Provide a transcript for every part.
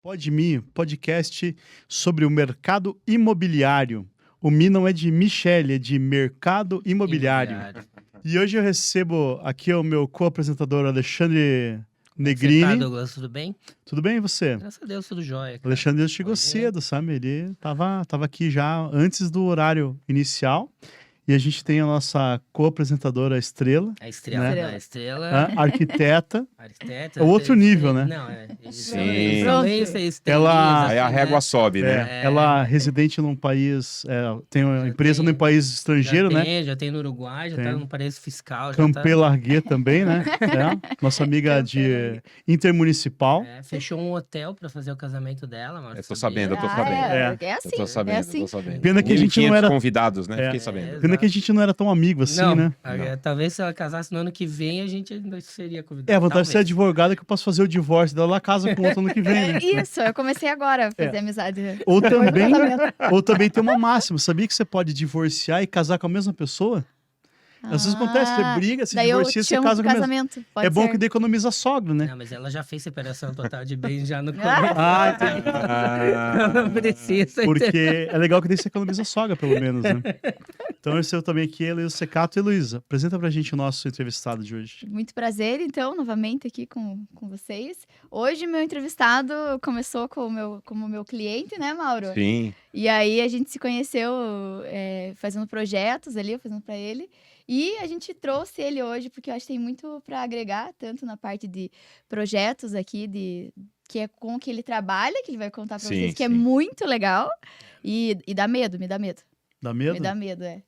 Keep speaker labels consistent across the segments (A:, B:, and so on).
A: Pode.me, podcast sobre o mercado imobiliário. O Mi não é de Michele, é de mercado imobiliário. E hoje eu recebo aqui o meu co-apresentador Alexandre Negrini.
B: Você tá, Douglas? Tudo bem?
A: Tudo bem, e você?
B: Graças a Deus, tudo jóia, cara.
A: Alexandre chegou cedo, sabe? Ele tava aqui já antes do horário inicial. E a gente tem a nossa co-apresentadora Estrela.
B: A Estrela,
A: né?
B: A Estrela.
A: Arquiteta.
B: Arquiteta.
A: É outro nível, né?
B: Não,
C: Sim.
A: Ela-
C: Aí a régua sobe, né?
A: Ela é residente num país, tem uma
B: Já
A: empresa
B: tem-
A: num país estrangeiro, né?
B: Já tem no Uruguai, já
A: Tem.
B: tá no paraíso fiscal. Já
A: Campê Larguet também, né? Nossa amiga de intermunicipal.
B: fechou um hotel pra fazer o casamento dela, mano.
C: Eu tô sabendo, eu tô sabendo.
A: É.
D: É assim,
C: Eu tô sabendo,
D: é assim.
C: eu tô sabendo.
A: Pena que a gente não
C: 1.500
A: era-
C: convidados, né?
A: É.
C: Fiquei sabendo.
A: Pena que a gente não era tão amigo assim,
B: Não,
A: né?
B: talvez se ela casasse no ano que vem, a gente ainda seria convidado.
A: A vantagem de ser
B: Talvez.
A: advogada é que eu posso fazer o divórcio dela, ela casa com outro ano que vem, né?
D: Isso, eu comecei agora a fazer amizade.
A: Ou
D: Depois do
A: também,
D: casamento.
A: ou também tem uma máxima. Sabia que você pode divorciar e casar com a mesma pessoa? Às vezes acontece, você briga, se
D: daí eu
A: divorcia,
D: te
A: você
D: chamo
A: casa
D: pro
A: com a mesma.
D: casamento. Pode
A: É bom
D: ser.
A: que daí economiza sogro, né?
B: Não, mas ela já fez separação total de bens já no começo.
A: Ah, entendi.
B: Ela não precisa.
A: Porque é legal que daí você economiza sogra, pelo menos, né? Então, esse eu também aqui, Heloísa Secato. Heloísa, apresenta pra gente o nosso entrevistado de hoje.
D: Muito prazer, então, novamente aqui com vocês. Hoje, meu entrevistado começou como meu cliente, né, Mauro?
C: Sim.
D: E aí, a gente se conheceu fazendo projetos ali, eu fazendo para ele. E a gente trouxe ele hoje, porque eu acho que tem muito para agregar, tanto na parte de projetos aqui, que é com que ele trabalha, que ele vai contar para
C: Sim,
D: vocês, que é
C: sim.
D: muito legal. E dá medo, me dá medo.
A: Dá medo?
D: Me dá medo, é.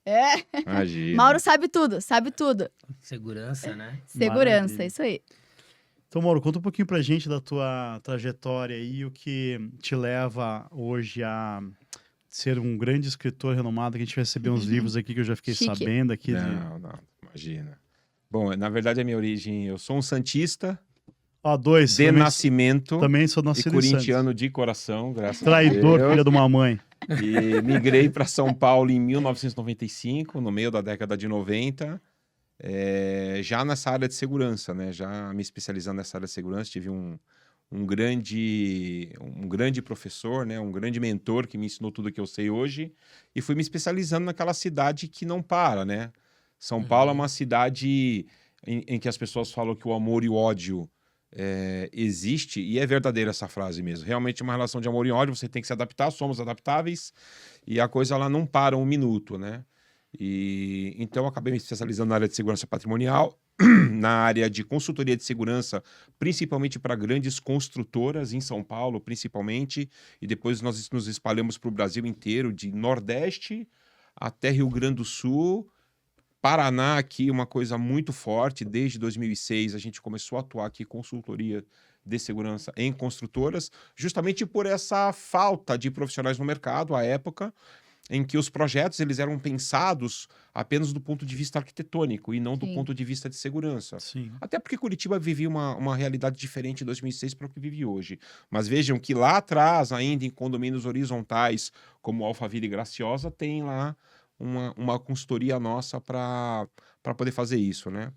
C: Imagina.
D: Mauro sabe tudo, sabe tudo.
B: Segurança, né?
D: Segurança,
A: Maravilha.
D: isso aí.
A: Então, Mauro, conta um pouquinho pra gente da tua trajetória e o que te leva hoje a ser um grande escritor renomado, que a gente vai receber uns livros aqui que eu já fiquei
D: Chique.
A: sabendo aqui.
C: Não, imagina. Bom, na verdade, a minha origem, eu sou um santista
A: Dois.
C: de
A: também,
C: nascimento
A: também sou
C: e
A: nascido em
C: corintiano de coração, graças
A: Traidor,
C: a Deus.
A: filha de uma mãe.
C: E migrei para São Paulo em 1995, no meio da década de 90, já nessa área de segurança, né? Já me especializando nessa área de segurança, tive um grande professor, né? Um grande mentor que me ensinou tudo que eu sei hoje e fui me especializando naquela cidade que não para, né? São Paulo é uma cidade em que as pessoas falam que o amor e o ódio existe, e é verdadeira essa frase mesmo. Realmente uma relação de amor e ódio, você tem que se adaptar, somos adaptáveis, e a coisa lá não para um minuto, né? E então eu acabei me especializando na área de segurança patrimonial, na área de consultoria de segurança, principalmente para grandes construtoras em São Paulo, principalmente, e depois nós nos espalhamos para o Brasil inteiro, de Nordeste até Rio Grande do Sul, Paraná aqui, uma coisa muito forte. Desde 2006 a gente começou a atuar aqui consultoria de segurança em construtoras, justamente por essa falta de profissionais no mercado à época, em que os projetos eles eram pensados apenas do ponto de vista arquitetônico e não do
D: Sim.
C: ponto de vista de segurança.
A: Sim.
C: Até porque Curitiba vivia uma realidade diferente em 2006 para o que vive hoje. Mas vejam que lá atrás, ainda em condomínios horizontais, como Alphaville e Graciosa, tem lá uma consultoria nossa para poder fazer isso, né?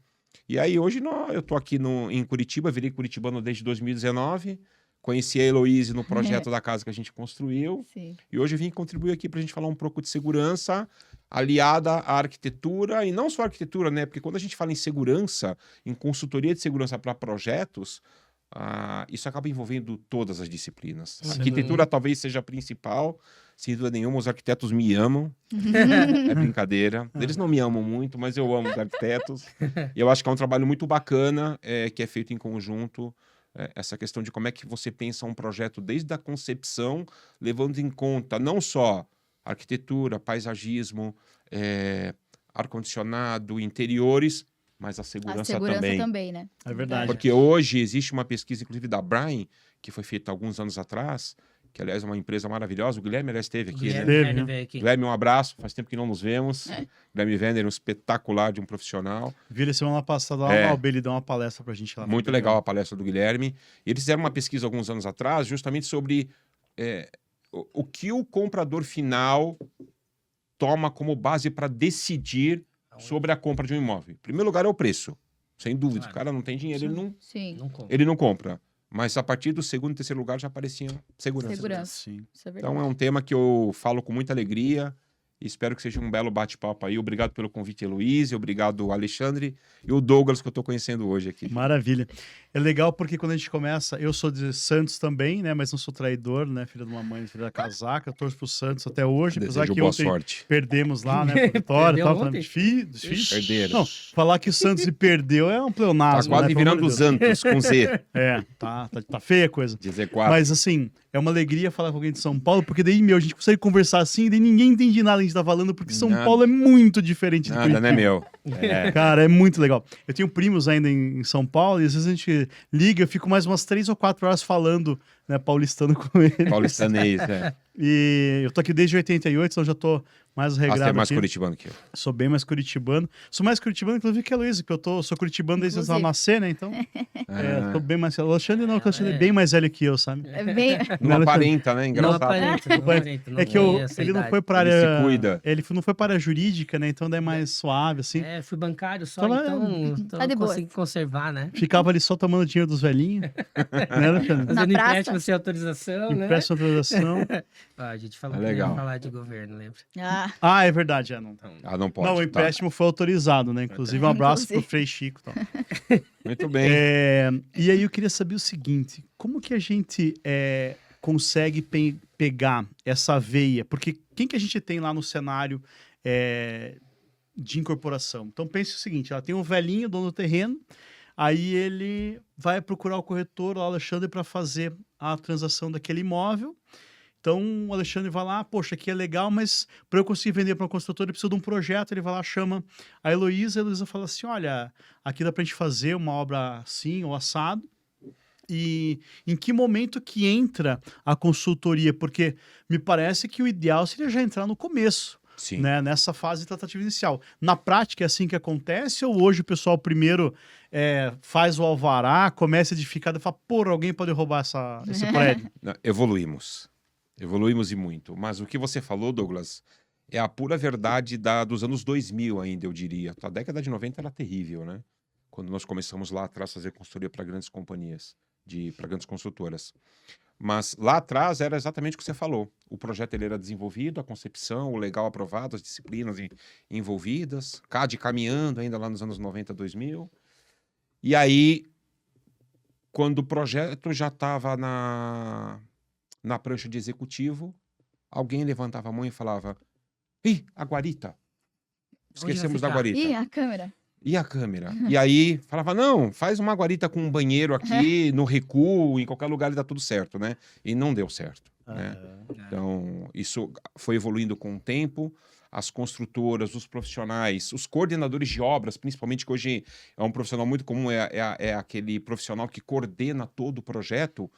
C: E aí hoje eu estou aqui em Curitiba, virei curitibano desde 2019, conheci a Heloísa no projeto da casa que a gente construiu,
D: Sim.
C: e hoje vim contribuir aqui para a gente falar um pouco de segurança aliada à arquitetura, e não só arquitetura, né? Porque quando a gente fala em segurança, em consultoria de segurança para projetos, isso acaba envolvendo todas as disciplinas. A arquitetura talvez seja a principal, sem dúvida nenhuma, os arquitetos me amam, é brincadeira. Eles não me amam muito, mas eu amo os arquitetos. E eu acho que é um trabalho muito bacana, que é feito em conjunto, essa questão de como é que você pensa um projeto desde a concepção, levando em conta não só arquitetura, paisagismo, ar-condicionado, interiores, mas a segurança
D: também, né?
A: É verdade.
C: Porque hoje existe uma pesquisa, inclusive da Brian, que foi feita há alguns anos atrás, que aliás é uma empresa maravilhosa. O Guilherme, aliás, esteve aqui, né?
A: Guilherme
B: veio aqui.
C: Guilherme, um abraço. Faz tempo que não nos vemos. Guilherme Vender, um espetacular de um profissional.
A: Vira semana passada lá, o Albe, ele deu uma palestra pra gente lá.
C: Muito legal a palestra do Guilherme. Eles fizeram uma pesquisa alguns anos atrás, justamente sobre o que o comprador final toma como base para decidir sobre a compra de um imóvel. Em primeiro lugar é o preço. Sem dúvida.
B: Claro.
C: O cara não tem dinheiro,
D: Sim.
C: ele não compra. Mas a partir do segundo e terceiro lugar já apareciam segurança.
D: Segurança.
A: Sim.
D: Isso é verdade.
C: Então é um tema que eu falo com muita alegria. E espero que seja um belo bate-papo aí. Obrigado pelo convite, Heloísa. Obrigado, Alexandre. E o Douglas, que eu estou conhecendo hoje aqui.
A: Maravilha. É legal porque quando a gente começa, eu sou de Santos também, né? Mas não sou traidor, né? Filho de uma mãe, filho da casaca. Eu torço pro Santos até hoje, apesar
C: Desejo
A: que
C: boa
A: ontem
C: sorte.
A: perdemos lá, né? Por vitória e
B: Perdeu
A: tal.
B: ontem?
A: Dos filhos.
C: Perderam.
A: Não, falar que o Santos se perdeu é um
C: Tá
A: pleonasmo,
C: quase
A: né? Pelo
C: virando
A: amor
C: os
A: de Deus.
C: Antos com Z.
A: É, tá feia a coisa.
C: De Z4.
A: Mas assim, é uma alegria falar com alguém de São Paulo, porque daí, a gente consegue conversar assim, e daí ninguém entende nada que a gente tá falando, porque São
C: Nada.
A: Paulo é muito diferente de
C: Nada,
A: Curitiba.
C: né, meu? É.
A: Cara, é muito legal. Eu tenho primos ainda em São Paulo, e às vezes a gente liga, eu fico mais umas 3 ou 4 horas falando, né, paulistano com ele.
C: Paulistanês, né?
A: E eu tô aqui desde 88, então já tô mais
C: Você
A: regrado
C: é mais
A: aqui.
C: curitibano que eu.
A: Sou bem mais curitibano. Sou mais curitibano, inclusive, que a Luísa, porque sou curitibano desde
D: Inclusive.
A: ela nascer, né? Então, tô bem mais... O Alexandre não, o Alexandre é
B: é.
A: bem mais velho que eu, sabe?
D: É bem...
C: Não aparenta, né?
B: Não
C: Engraçado.
B: aparenta, não aparenta.
A: É que
B: tem essa
A: ele não
B: idade.
A: foi para
C: Ele
A: área...
C: se cuida.
A: Ele não foi para a área jurídica, né? Então, daí é mais suave, assim.
B: É, fui bancário só,
A: Então,
B: então
D: Tá de
B: eu
D: boa.
B: consegui conservar, né?
A: Ficava ali só tomando dinheiro dos velhinhos. Né, Alexandre?
B: Fazendo
D: praça?
B: empréstimo sem autorização, né?
A: Empréstimo autorização.
B: Ah, a gente falou
C: É
B: que não ia
C: legal.
B: falar de governo, lembra?
D: Ah,
A: Ah, é verdade, não.
B: Então,
C: Ah, não pode.
A: Não, o
C: tá.
A: empréstimo foi autorizado, né? Inclusive, um abraço pro
D: Inclusive.
A: Frei Chico. Tal.
C: Muito bem.
A: E aí eu queria saber o seguinte, como que a gente consegue pegar essa veia? Porque quem que a gente tem lá no cenário de incorporação? Então pense o seguinte, ela tem um velhinho, dono do terreno, aí ele vai procurar o corretor, o Alexandre, para fazer a transação daquele imóvel. Então, o Alexandre vai lá, poxa, aqui é legal, mas para eu conseguir vender para uma construtora, eu preciso de um projeto. Ele vai lá, chama a Heloísa fala assim, olha, aqui dá para a gente fazer uma obra assim, ou assado. E em que momento que entra a consultoria? Porque me parece que o ideal seria já entrar no começo,
C: Sim.
A: né? Nessa fase de tratativa inicial. Na prática é assim que acontece? Ou hoje o pessoal primeiro faz o alvará, começa a edificar e fala, pô, alguém pode roubar esse prédio?
C: Não, evoluímos. Evoluímos e muito. Mas o que você falou, Douglas, é a pura verdade dos anos 2000 ainda, eu diria. A década de 90 era terrível, né? Quando nós começamos lá atrás a fazer consultoria para grandes companhias, para grandes construtoras. Mas lá atrás era exatamente o que você falou. O projeto ele era desenvolvido, a concepção, o legal aprovado, as disciplinas envolvidas, CAD caminhando ainda lá nos anos 90, 2000. E aí, quando o projeto já estava na prancha de executivo, alguém levantava a mão e falava, ih, a guarita. Esquecemos da
B: ficar?
C: guarita.
D: e a câmera?
C: E a câmera? E aí falava, não, faz uma guarita com um banheiro aqui, no recuo, em qualquer lugar e dá tudo certo, né? E não deu certo, né? Então, isso foi evoluindo com o tempo. As construtoras, os profissionais, os coordenadores de obras, principalmente, que hoje é um profissional muito comum, é aquele profissional que coordena todo o projeto,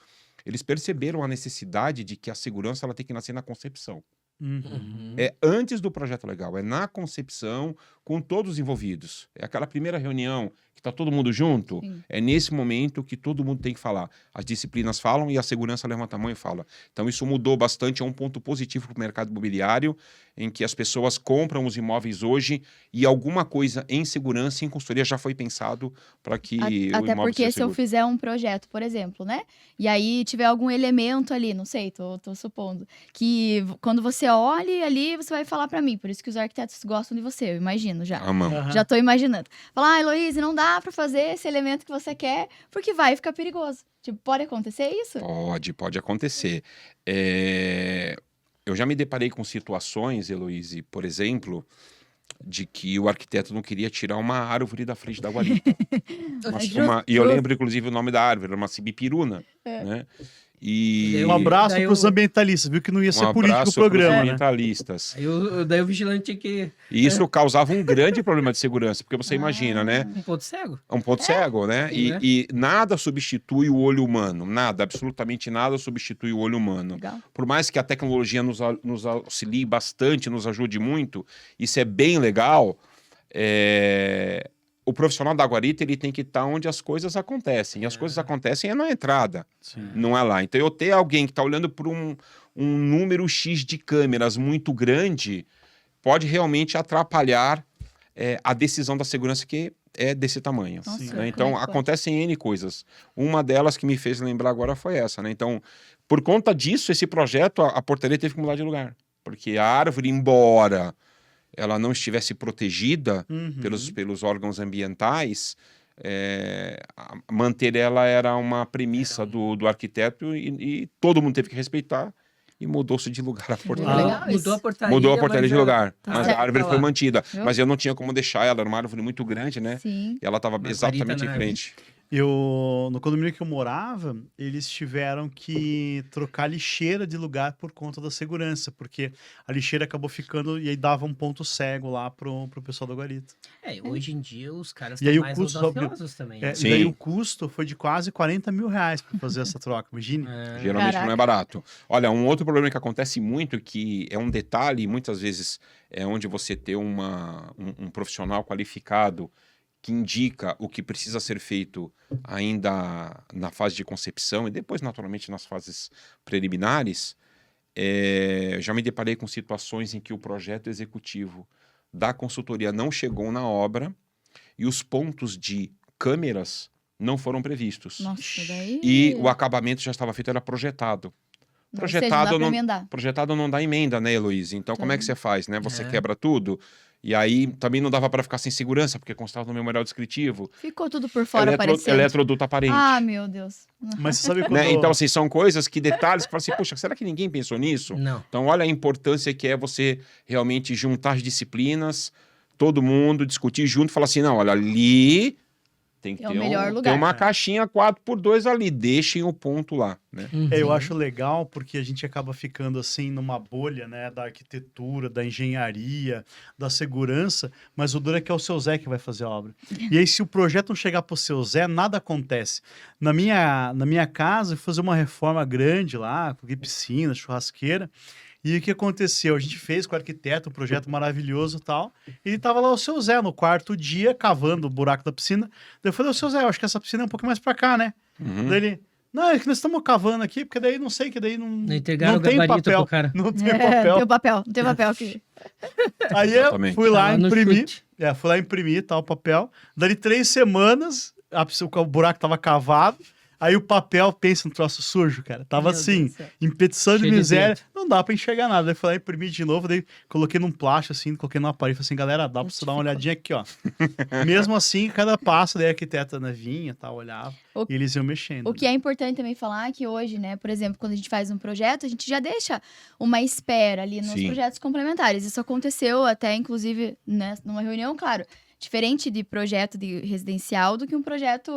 C: eles perceberam a necessidade de que a segurança ela tem que nascer na concepção.
A: Uhum.
C: É antes do projeto legal, é na concepção, com todos os envolvidos. É aquela primeira reunião que está todo mundo junto,
D: Sim.
C: é nesse momento que todo mundo tem que falar. As disciplinas falam e a segurança levanta a mão e fala. Então isso mudou bastante, é um ponto positivo para o mercado imobiliário, em que as pessoas compram os imóveis hoje e alguma coisa em segurança, em consultoria, já foi pensado para que o
D: Até
C: imóvel
D: porque
C: seja
D: se eu
C: seguro.
D: fizer um projeto, por exemplo, né? E aí tiver algum elemento ali, não sei, tô supondo, que quando você olhe ali, você vai falar pra mim. Por isso que os arquitetos gostam de você, eu imagino já.
C: A mão.
A: Aham.
D: Já tô imaginando. Falar, Heloísa, não dá pra fazer esse elemento que você quer, porque vai ficar perigoso. Tipo, pode acontecer isso?
C: Pode acontecer. Eu já me deparei com situações, Heloísa, por exemplo, de que o arquiteto não queria tirar uma árvore da frente da guarita. E eu lembro, inclusive, o nome da árvore, era uma cibipiruna, né? E
A: Um abraço
B: Daí
A: para os
B: o-
A: ambientalistas, viu que não ia ser
C: um
A: político o
C: abraço pros
A: programa, né?
C: ambientalistas.
B: Daí o vigilante tinha que...
C: E isso causava um grande problema de segurança, porque você imagina, né?
B: Um ponto cego.
C: É um ponto cego, né?
B: Sim, né?
C: E nada substitui o olho humano. Nada, absolutamente nada substitui o olho humano.
D: Legal.
C: Por mais que a tecnologia nos auxilie bastante, nos ajude muito, isso é bem legal, o profissional da guarita ele tem que estar onde as coisas acontecem. E as coisas acontecem na entrada,
A: Sim.
C: não é lá. Então eu ter alguém que está olhando por um número X de câmeras muito grande pode realmente atrapalhar a decisão da segurança, que é desse tamanho.
D: Nossa,
C: Né? Então,
D: como é que pode?
C: acontecem N coisas. Uma delas que me fez lembrar agora foi essa, né? Então, por conta disso, esse projeto, a portaria teve que mudar de lugar. Porque a árvore, embora ela não estivesse protegida
A: Uhum.
C: pelos órgãos ambientais, manter ela era uma premissa do arquiteto e todo mundo teve que respeitar e mudou-se de lugar a portaria.
A: Ah,
B: Legal, mudou a portaria.
C: Mudou a portaria de lugar,
B: tá
C: mas
D: certo,
C: a árvore
B: tá
C: foi
B: lá.
C: mantida.
D: Viu?
C: Mas eu não tinha como deixar ela, era uma árvore muito grande, né?
D: Sim.
C: E ela estava
B: Uma
C: exatamente
B: guarita
C: em
B: na
C: frente.
A: No condomínio que eu morava, eles tiveram que trocar a lixeira de lugar por conta da segurança, porque a lixeira acabou ficando e aí dava um ponto cego lá pro pessoal da guarita.
B: Hoje em dia os caras
A: E aí
B: estão
A: o
B: mais
A: custo, só porque-
B: audaciosos também. né?
A: E
C: Sim.
A: daí o custo foi de quase R$ 40 mil para fazer essa troca, imagine.
C: Geralmente não é
D: Caraca.
C: barato. Olha, um outro problema que acontece muito, que é um detalhe, muitas vezes é onde você ter um profissional qualificado que indica o que precisa ser feito ainda na fase de concepção e depois, naturalmente, nas fases preliminares. Já me deparei com situações em que o projeto executivo da consultoria não chegou na obra e os pontos de câmeras não foram previstos.
D: Nossa, daí...
C: E o acabamento já estava feito, era projetado.
D: Ou seja, não dá pra emendar.
C: Projetado não dá emenda, né, Heloísa? Então, como é que você faz, né? Você
B: É.
C: quebra tudo. E aí, também não dava para ficar sem segurança, porque constava no memorial descritivo.
D: Ficou tudo por fora aparecendo.
C: Eletroduto aparente.
D: Ah, meu Deus.
A: Mas você sabe quando...
C: Né? Então, assim, são coisas detalhes que falam assim, poxa, será que ninguém pensou nisso?
B: Não.
C: Então, olha a importância que é você realmente juntar as disciplinas, todo mundo discutir junto, falar assim, não, olha, ali tem que
D: É o
C: ter,
D: melhor
C: tem
D: lugar.
C: uma caixinha 4x2 ali, deixem o ponto lá, né?
A: Eu
B: Uhum.
A: acho legal porque a gente acaba ficando assim numa bolha, né, da arquitetura, da engenharia, da segurança, mas o duro é que é o seu Zé que vai fazer a obra. E aí se o projeto não chegar pro seu Zé, nada acontece. Na minha casa, eu fui fazer uma reforma grande lá, coloquei piscina, churrasqueira, e o que aconteceu? A gente fez com o arquiteto um projeto maravilhoso e tal, e ele tava lá o seu Zé no quarto dia, cavando o buraco da piscina. Daí eu falei, ô seu Zé, eu acho que essa piscina é um pouquinho mais pra cá, né?
C: Uhum.
A: Daí ele, não, é que nós estamos cavando aqui, porque daí não sei, que daí não,
B: Não entregaram
A: não
B: o
A: tem
B: gabarito
A: papel.
B: pro cara.
A: Não tem
D: É,
A: papel.
D: tem o papel, não tem papel aqui.
A: Aí eu
C: Exatamente.
A: fui lá
B: Tá lá no
A: imprimir,
B: chute.
A: fui lá imprimir tal papel. Dali 3 semanas, o buraco tava cavado. Aí o papel, pensa no troço sujo, cara. Tava
D: Meu
A: assim,
D: Deus do céu.
A: em petição de
B: Cheio de
A: miséria.
B: dedo.
A: Não dá pra enxergar nada. Daí fui lá imprimir de novo, daí coloquei num plástico assim, coloquei numa parede. Falei assim, galera, dá pra você dar uma olhadinha aqui, ó. Mesmo assim, cada passo, daí a arquiteta né, vinha e tal, olhava.
D: O-
A: E eles iam mexendo.
D: O que é importante também falar é que hoje, né, por exemplo, quando a gente faz um projeto, a gente já deixa uma espera ali nos
C: Sim.
D: projetos complementares. Isso aconteceu até, inclusive, né, numa reunião, claro, diferente de projeto de residencial do que um projeto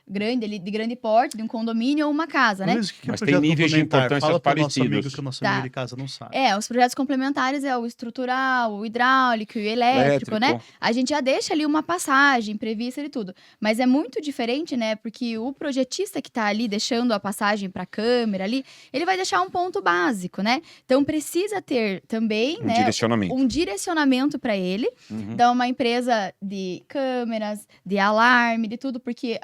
D: grande, ali, de grande porte, de um condomínio ou uma casa, né?
A: Mas o que é
C: Mas
A: projeto
C: tem níveis de
A: complementar?
C: importância
A: Fala pro nosso
C: parecidos.
A: amigo que o nosso
D: Tá.
A: amigo de casa não sabe.
D: Os projetos complementares é o estrutural, o hidráulico, o elétrico, né? A gente já deixa ali uma passagem prevista de tudo. Mas é muito diferente, né? Porque o projetista que tá ali deixando a passagem para a câmera ali, ele vai deixar um ponto básico, né? Então precisa ter também,
C: Um
D: né,
C: direcionamento.
D: um direcionamento para ele,
C: Uhum.
D: da uma empresa de câmeras, de alarme, de tudo, porque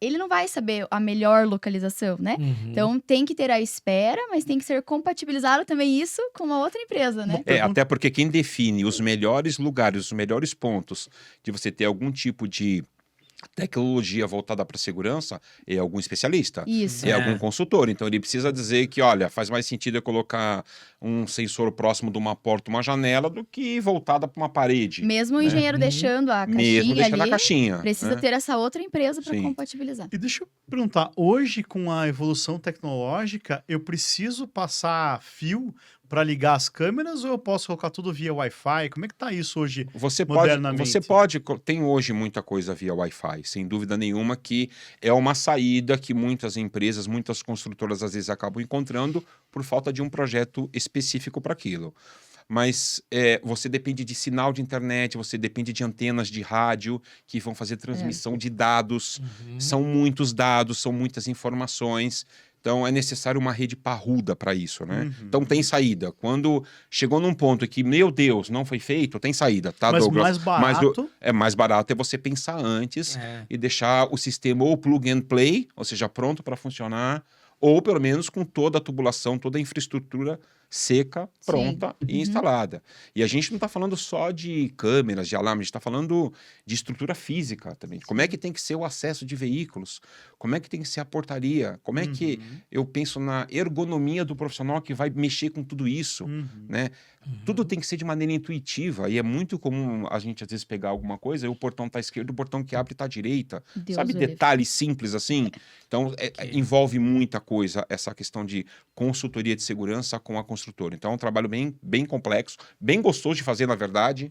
D: ele não vai saber a melhor localização, né?
B: Uhum.
D: Então tem que ter a espera, mas tem que ser compatibilizado também isso com uma outra empresa, né?
C: Até porque quem define os melhores lugares, os melhores pontos de você ter algum tipo de tecnologia voltada para segurança é algum especialista.
D: Isso.
C: É algum consultor. Então ele precisa dizer que, olha, faz mais sentido eu colocar um sensor próximo de uma porta, uma janela, do que voltada para uma parede.
D: Mesmo o engenheiro deixando a caixinha
C: Mesmo deixando
D: ali,
C: a caixinha.
D: precisa
C: né?
D: ter essa outra empresa para
C: Sim.
D: compatibilizar.
A: E deixa eu perguntar, hoje com a evolução tecnológica, eu preciso passar fio para ligar as câmeras ou eu posso colocar tudo via Wi-Fi? Como é que tá isso hoje? Modernamente.
C: Você pode, tem hoje muita coisa via Wi-Fi, sem dúvida nenhuma que é uma saída que muitas empresas, muitas construtoras às vezes acabam encontrando por falta de um projeto específico para aquilo. Mas você depende de sinal de internet, você depende de antenas de rádio que vão fazer transmissão de dados.
B: Uhum.
C: São muitos dados, são muitas informações. Então, é necessário uma rede parruda para isso, né?
A: Uhum.
C: Então, tem saída. Quando chegou num ponto que, meu Deus, não foi feito, tem saída, tá,
A: Mas
C: Douglas?
A: mais barato.
C: Mais barato é você pensar antes
B: É.
C: e deixar o sistema ou plug and play, ou seja, pronto para funcionar, ou pelo menos com toda a tubulação, toda a infraestrutura seca, pronta e
D: Uhum.
C: instalada. E a gente não está falando só de câmeras, de alarme, a gente está falando de estrutura física também. Como é que tem que ser o acesso de veículos? Como é que tem que ser a portaria? Como é que eu penso na ergonomia do profissional que vai mexer com tudo isso, né? Tudo tem que ser de maneira intuitiva e é muito comum a gente às vezes pegar alguma coisa e o portão tá à esquerda, o portão que abre tá à direita.
D: Deus
C: Sabe,
D: o livre.
C: detalhes simples assim? Então, envolve muita coisa essa questão de consultoria de segurança com a construtora. Então, é um trabalho bem complexo, bem gostoso de fazer, na verdade.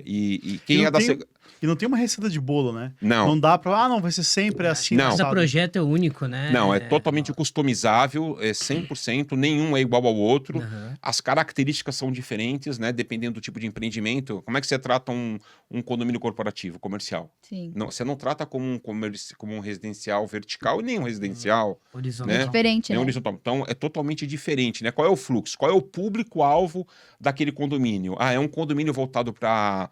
C: E quem
A: não
C: é da...
A: tem- E não tem uma receita de bolo, né?
C: Não.
A: Não dá pra, não, vai ser sempre assim.
C: Não.
B: Cada
A: assado.
B: projeto é único, né?
C: Não, é totalmente customizável, é 100%, nenhum é igual ao outro.
B: Aham.
C: As características são diferentes, né? Dependendo do tipo de empreendimento. Como é que você trata um condomínio corporativo, comercial?
D: Sim.
C: Não, você não trata como como um residencial vertical e nem um residencial,
B: Horizontal.
C: né?
D: Diferente,
C: nem
D: né?
C: horizontal. Então, é totalmente diferente, né? Qual é o fluxo? Qual é o público-alvo daquele condomínio? Ah, é um condomínio voltado para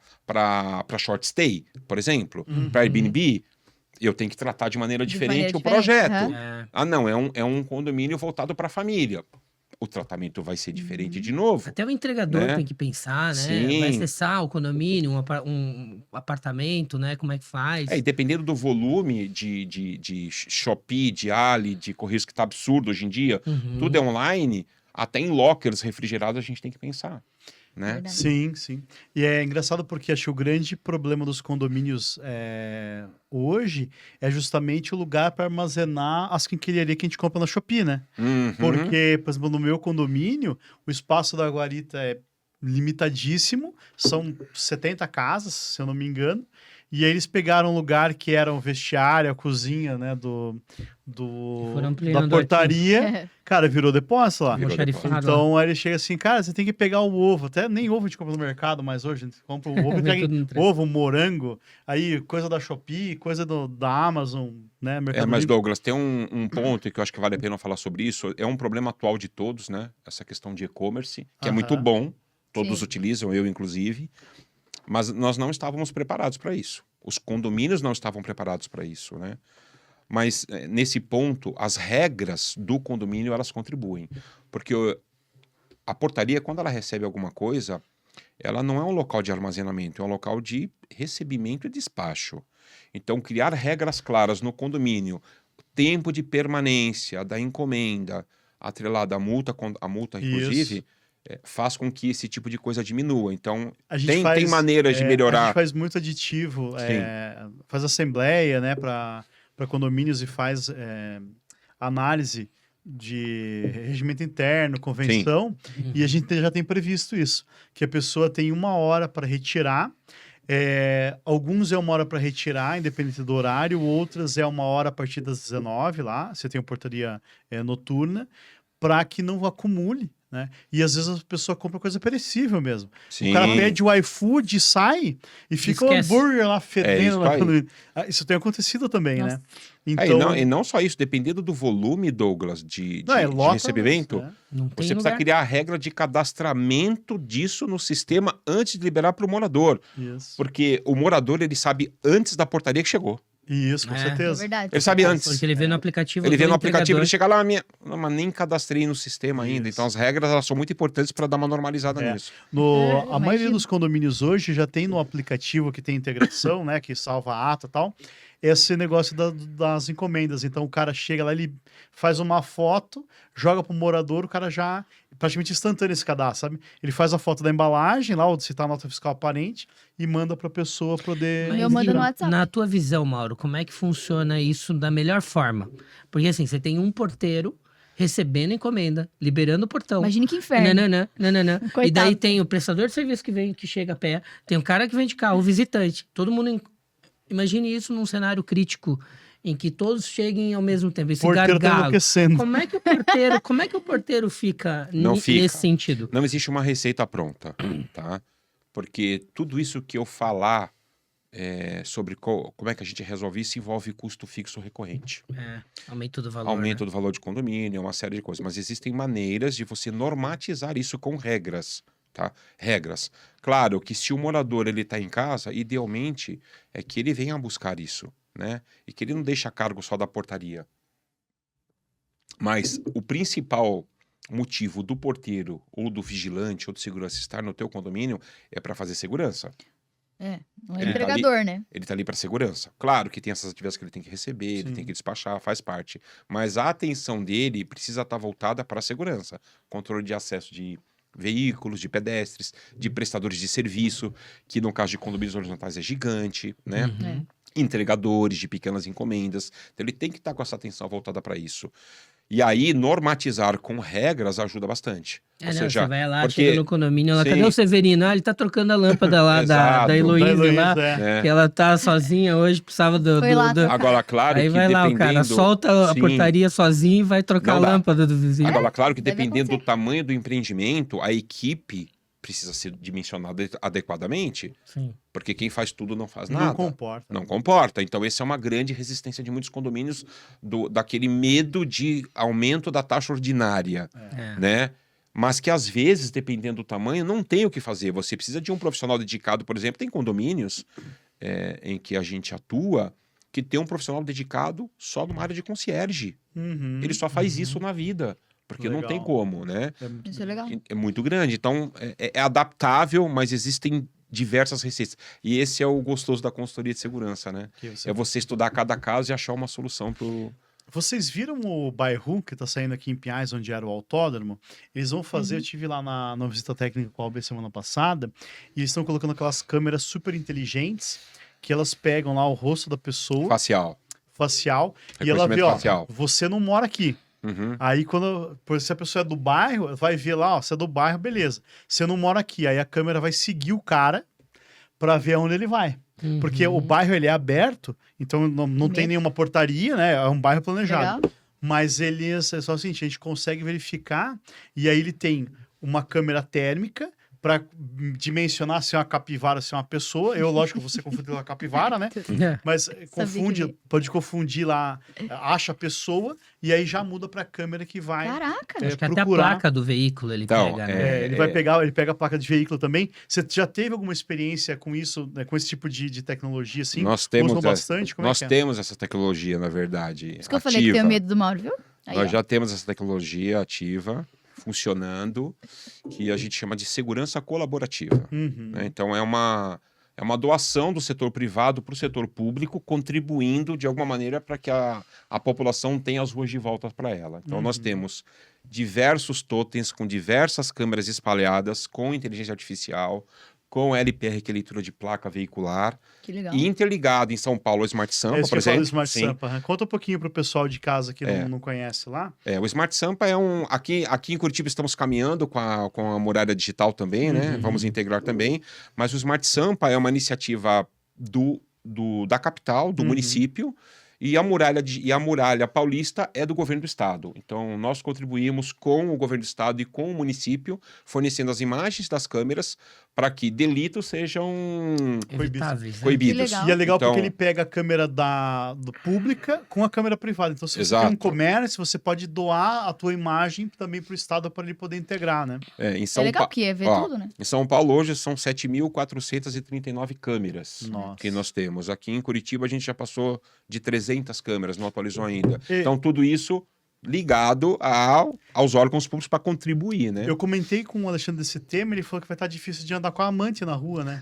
C: short stay, por exemplo? Para Airbnb? Eu tenho que tratar de maneira
D: De
C: diferente
D: maneira
C: o
D: diferente,
C: projeto.
D: aham.
B: É.
C: Ah, não, é um condomínio voltado para a família. O tratamento vai ser diferente de novo.
B: Até o entregador
C: Né?
B: tem que pensar, né?
C: Sim.
B: Vai acessar o condomínio, um apartamento, né? Como é que faz?
C: E dependendo do volume de Shopee, de Ali, de Correios, que tá absurdo hoje em dia,
B: Uhum.
C: tudo é online, até em lockers refrigerados a gente tem que pensar, né?
D: Verdade.
A: Sim, sim. E é engraçado porque acho que o grande problema dos condomínios hoje é justamente o lugar para armazenar as quinquilharias que a gente compra na Shopee, né?
C: Uhum.
A: Porque, por exemplo, no meu condomínio, o espaço da guarita é limitadíssimo, são 70 casas, se eu não me engano, e aí eles pegaram um lugar que era um vestiário, a cozinha, né,
B: foram
A: da
B: ampliando
A: portaria, cara, virou depósito lá.
C: Virou
B: Almoxarifado,
A: Então aí ele chega assim, cara, você tem que pegar o ovo, até nem ovo a gente compra no mercado, mas hoje a gente compra o ovo e
B: Vem
A: pega
B: tudo no trem.
A: ovo, morango, aí coisa da Shopee, coisa da Amazon, né, Mercado
C: Mas
A: Livre.
C: Douglas, tem um ponto que eu acho que vale a pena falar sobre isso. É um problema atual de todos, né? Essa questão de e-commerce, que é muito
A: Aham.
C: bom, todos
D: Sim.
C: utilizam, eu inclusive, mas nós não estávamos preparados para isso. Os condomínios não estavam preparados para isso, né? Mas nesse ponto, as regras do condomínio elas contribuem, porque a portaria, quando ela recebe alguma coisa, ela não é um local de armazenamento, é um local de recebimento e despacho. Então, criar regras claras no condomínio, tempo de permanência da encomenda, atrelada à multa, inclusive, faz com que esse tipo de coisa diminua. Então,
A: A gente
C: tem maneiras de
A: A
C: melhorar.
A: gente faz muito aditivo, faz assembleia, né, para condomínios e faz análise de regimento interno, convenção, e a gente já tem previsto isso, que a pessoa tem 1 hora para retirar. Alguns é 1 hora para retirar, independente do horário, outras é 1 hora a partir das 19 lá, você tem uma portaria noturna, para que não acumule, né? E às vezes a pessoa compra coisa perecível mesmo.
C: Sim.
A: O cara pede o iFood, sai e fica
B: Esquece.
A: o hambúrguer lá fedendo.
C: isso
A: lá
C: aí.
A: quando- Isso tem acontecido também, né?
D: Nossa.
A: Então,
C: E não só isso, dependendo do volume, Douglas, de
A: lota,
C: recebimento,
A: né?
B: Não tem
C: você precisa
B: lugar.
C: criar a regra de cadastramento disso no sistema antes de liberar para o morador.
A: Isso.
C: Porque o morador, ele sabe antes da portaria que chegou.
A: Isso, com
B: É.
D: É
A: certeza.
D: verdade.
C: Ele sabe antes.
B: Porque ele vê no aplicativo.
C: Ele vê
B: do
C: no aplicativo, ele
B: entregador.
C: chega lá, não, mas nem cadastrei no sistema ainda.
A: Isso.
C: Então as regras elas são muito importantes para dar uma normalizada nisso.
A: A maioria
D: imagino.
A: dos condomínios hoje já tem no aplicativo que tem integração, né? Que salva a ata e tal. Esse negócio das encomendas. Então o cara chega lá, ele faz uma foto, joga pro morador, o cara já praticamente instantâneo esse cadastro, sabe? Ele faz a foto da embalagem, lá onde está a nota fiscal aparente, e manda pra pessoa poder.
D: O meu manda no WhatsApp.
B: Na tua visão, Mauro, como é que funciona isso da melhor forma? Porque assim, você tem um porteiro recebendo encomenda, liberando o portão.
D: Imagine que inferno.
B: Nananã. E
D: Coitado.
B: daí tem o prestador de serviço que chega a pé, tem o cara que vem de carro, o visitante. Todo mundo. Imagine isso num cenário crítico em que todos cheguem ao mesmo tempo. Esse
A: Porteiro tá
B: gargalo.
A: enlouquecendo.
B: Como é que o porteiro fica,
C: Não fica.
B: nesse sentido?
C: Não existe uma receita pronta, tá? Porque tudo isso que eu falar sobre como é que a gente resolve isso envolve custo fixo recorrente.
B: Aumento do valor.
C: Aumento do valor de condomínio, uma série de coisas. Mas existem maneiras de você normatizar isso com regras, tá? Regras. Claro que se o morador ele está em casa, idealmente é que ele venha buscar isso, né? E que ele não deixe a cargo só da portaria. Mas motivo do porteiro ou do vigilante ou do segurança estar no teu condomínio é para fazer segurança.
D: Não é
C: Ele tá
D: entregador, né?
C: Ele tá ali para segurança. Claro que tem essas atividades que ele tem que receber, ele
A: Sim.
C: tem que despachar, faz parte. Mas a atenção dele precisa estar voltada para a segurança. Controle de acesso de veículos, de pedestres, de prestadores de serviço, que no caso de condomínios horizontais é gigante, né?
B: Uhum.
C: Entregadores de pequenas encomendas. Então ele tem que estar com essa atenção voltada para isso. E aí, normatizar com regras ajuda bastante. Ou
B: Não,
C: seja,
B: você vai lá,
C: porque-
B: chega no condomínio, lá,
C: Sim.
B: cadê o Severino? Ah, ele tá trocando a lâmpada lá da
C: Exato.
B: Heloísa lá,
C: né?
B: que ela tá sozinha hoje, precisava
D: Foi lá trocar.
C: Agora, claro
B: Aí
C: que
B: vai lá, o cara
C: dependendo...
B: solta a
C: Sim.
B: portaria sozinho e vai trocar
C: Não
B: a
C: dá.
B: lâmpada do vizinho.
C: Agora, claro que
D: Deve
C: dependendo do
D: acontecer.
C: tamanho do empreendimento, a equipe precisa ser dimensionada adequadamente,
B: Sim.
C: porque quem faz tudo não faz
A: Não
C: nada.
A: comporta.
C: Não comporta. Então, essa é uma grande resistência de muitos condomínios daquele medo de aumento da taxa ordinária,
B: É.
C: né? Mas que às vezes, dependendo do tamanho, não tem o que fazer. Você precisa de um profissional dedicado, por exemplo, tem condomínios em que a gente atua, que tem um profissional dedicado só numa área de concierge.
A: Uhum.
C: Ele só faz isso na vida, porque não tem
A: Legal.
C: como, né?
A: É muito
D: Isso é legal.
C: É muito grande. Então, é adaptável, mas existem diversas receitas. E esse é o gostoso da consultoria de segurança, né?
A: que você-
C: É você estudar cada caso e achar uma solução pro...
A: Vocês viram o Bairro que tá saindo aqui em Pinhais, onde era o autódromo? Eles vão fazer, eu tive lá na visita técnica com a OAB semana passada, e eles estão colocando aquelas câmeras super inteligentes, que elas pegam lá o rosto da pessoa,
C: facial.
A: facial, e ela vê,
C: Reconhecimento
A: ó,
C: facial.
A: você não mora aqui.
C: Uhum.
A: Aí, se a pessoa é do bairro, vai ver lá, ó, você é do bairro, beleza. Você não mora aqui. Aí a câmera vai seguir o cara pra ver aonde ele vai. Porque o bairro, ele é aberto, então não tem nenhuma portaria, né? É um bairro planejado.
D: Legal.
A: Mas eles, é só o seguinte, a gente consegue verificar, e aí ele tem uma câmera térmica para dimensionar se é uma capivara, se é uma pessoa. Eu, lógico, você confundiu com a capivara, né? Mas
D: que-
A: pode confundir lá, acha a pessoa, e aí já muda para a câmera que vai
D: Caraca.
B: Acho que até a
A: procurar.
B: placa do veículo ele
C: Então,
B: pega, né?
A: Ele pega a placa de veículo também. Você já teve alguma experiência com isso, né, com esse tipo de tecnologia, assim?
C: Nós temos,
A: Usam bastante? Como
C: nós
A: é que é?
C: temos essa tecnologia, na verdade,
D: Por isso que eu falei que tenho medo do Mauro, viu? Aí,
C: Nós
D: ó.
C: já temos essa tecnologia ativa, funcionando, que a gente chama de segurança colaborativa.
A: Uhum.
C: Né? Então, é uma doação do setor privado para o setor público, contribuindo de alguma maneira para que a população tenha as ruas de volta para ela. Então, nós temos diversos totens com diversas câmeras espalhadas, com inteligência artificial, com LPR, que é leitura de placa veicular,
D: Que legal.
C: e interligado em São Paulo ao Smart Sampa,
A: É isso que
C: por
A: eu falo do
C: exemplo.
A: Smart
C: Sim.
A: Sampa. Né? Conta um pouquinho pro pessoal de casa que não conhece lá.
C: O Smart Sampa é um... Aqui em Curitiba estamos caminhando com a muralha digital também, né? Vamos integrar também. Mas o Smart Sampa é uma iniciativa da capital, do município, e a muralha paulista é do governo do estado. Então, nós contribuímos com o governo do estado e com o município, fornecendo as imagens das câmeras para que delitos sejam
B: Evitáveis, né?
C: coibidos.
D: Que legal.
A: E é legal
C: Então-
A: porque ele pega a câmera do pública com a câmera privada. Então, se você
C: Exato.
A: tem um comércio, você pode doar a tua imagem também pro estado para ele poder integrar, né?
C: Em
D: É
C: São
D: legal
C: Pa-
D: porque é ver
C: ó,
D: tudo, né?
C: Em São Paulo hoje são 7.439 câmeras
A: Nossa.
C: que nós temos. Aqui em Curitiba a gente já passou de 300 câmeras, não atualizou ainda.
A: E-
C: Então tudo isso ligado aos órgãos públicos para contribuir, né?
A: Eu comentei com o Alexandre desse tema, ele falou que vai estar difícil de andar com a amante na rua, né?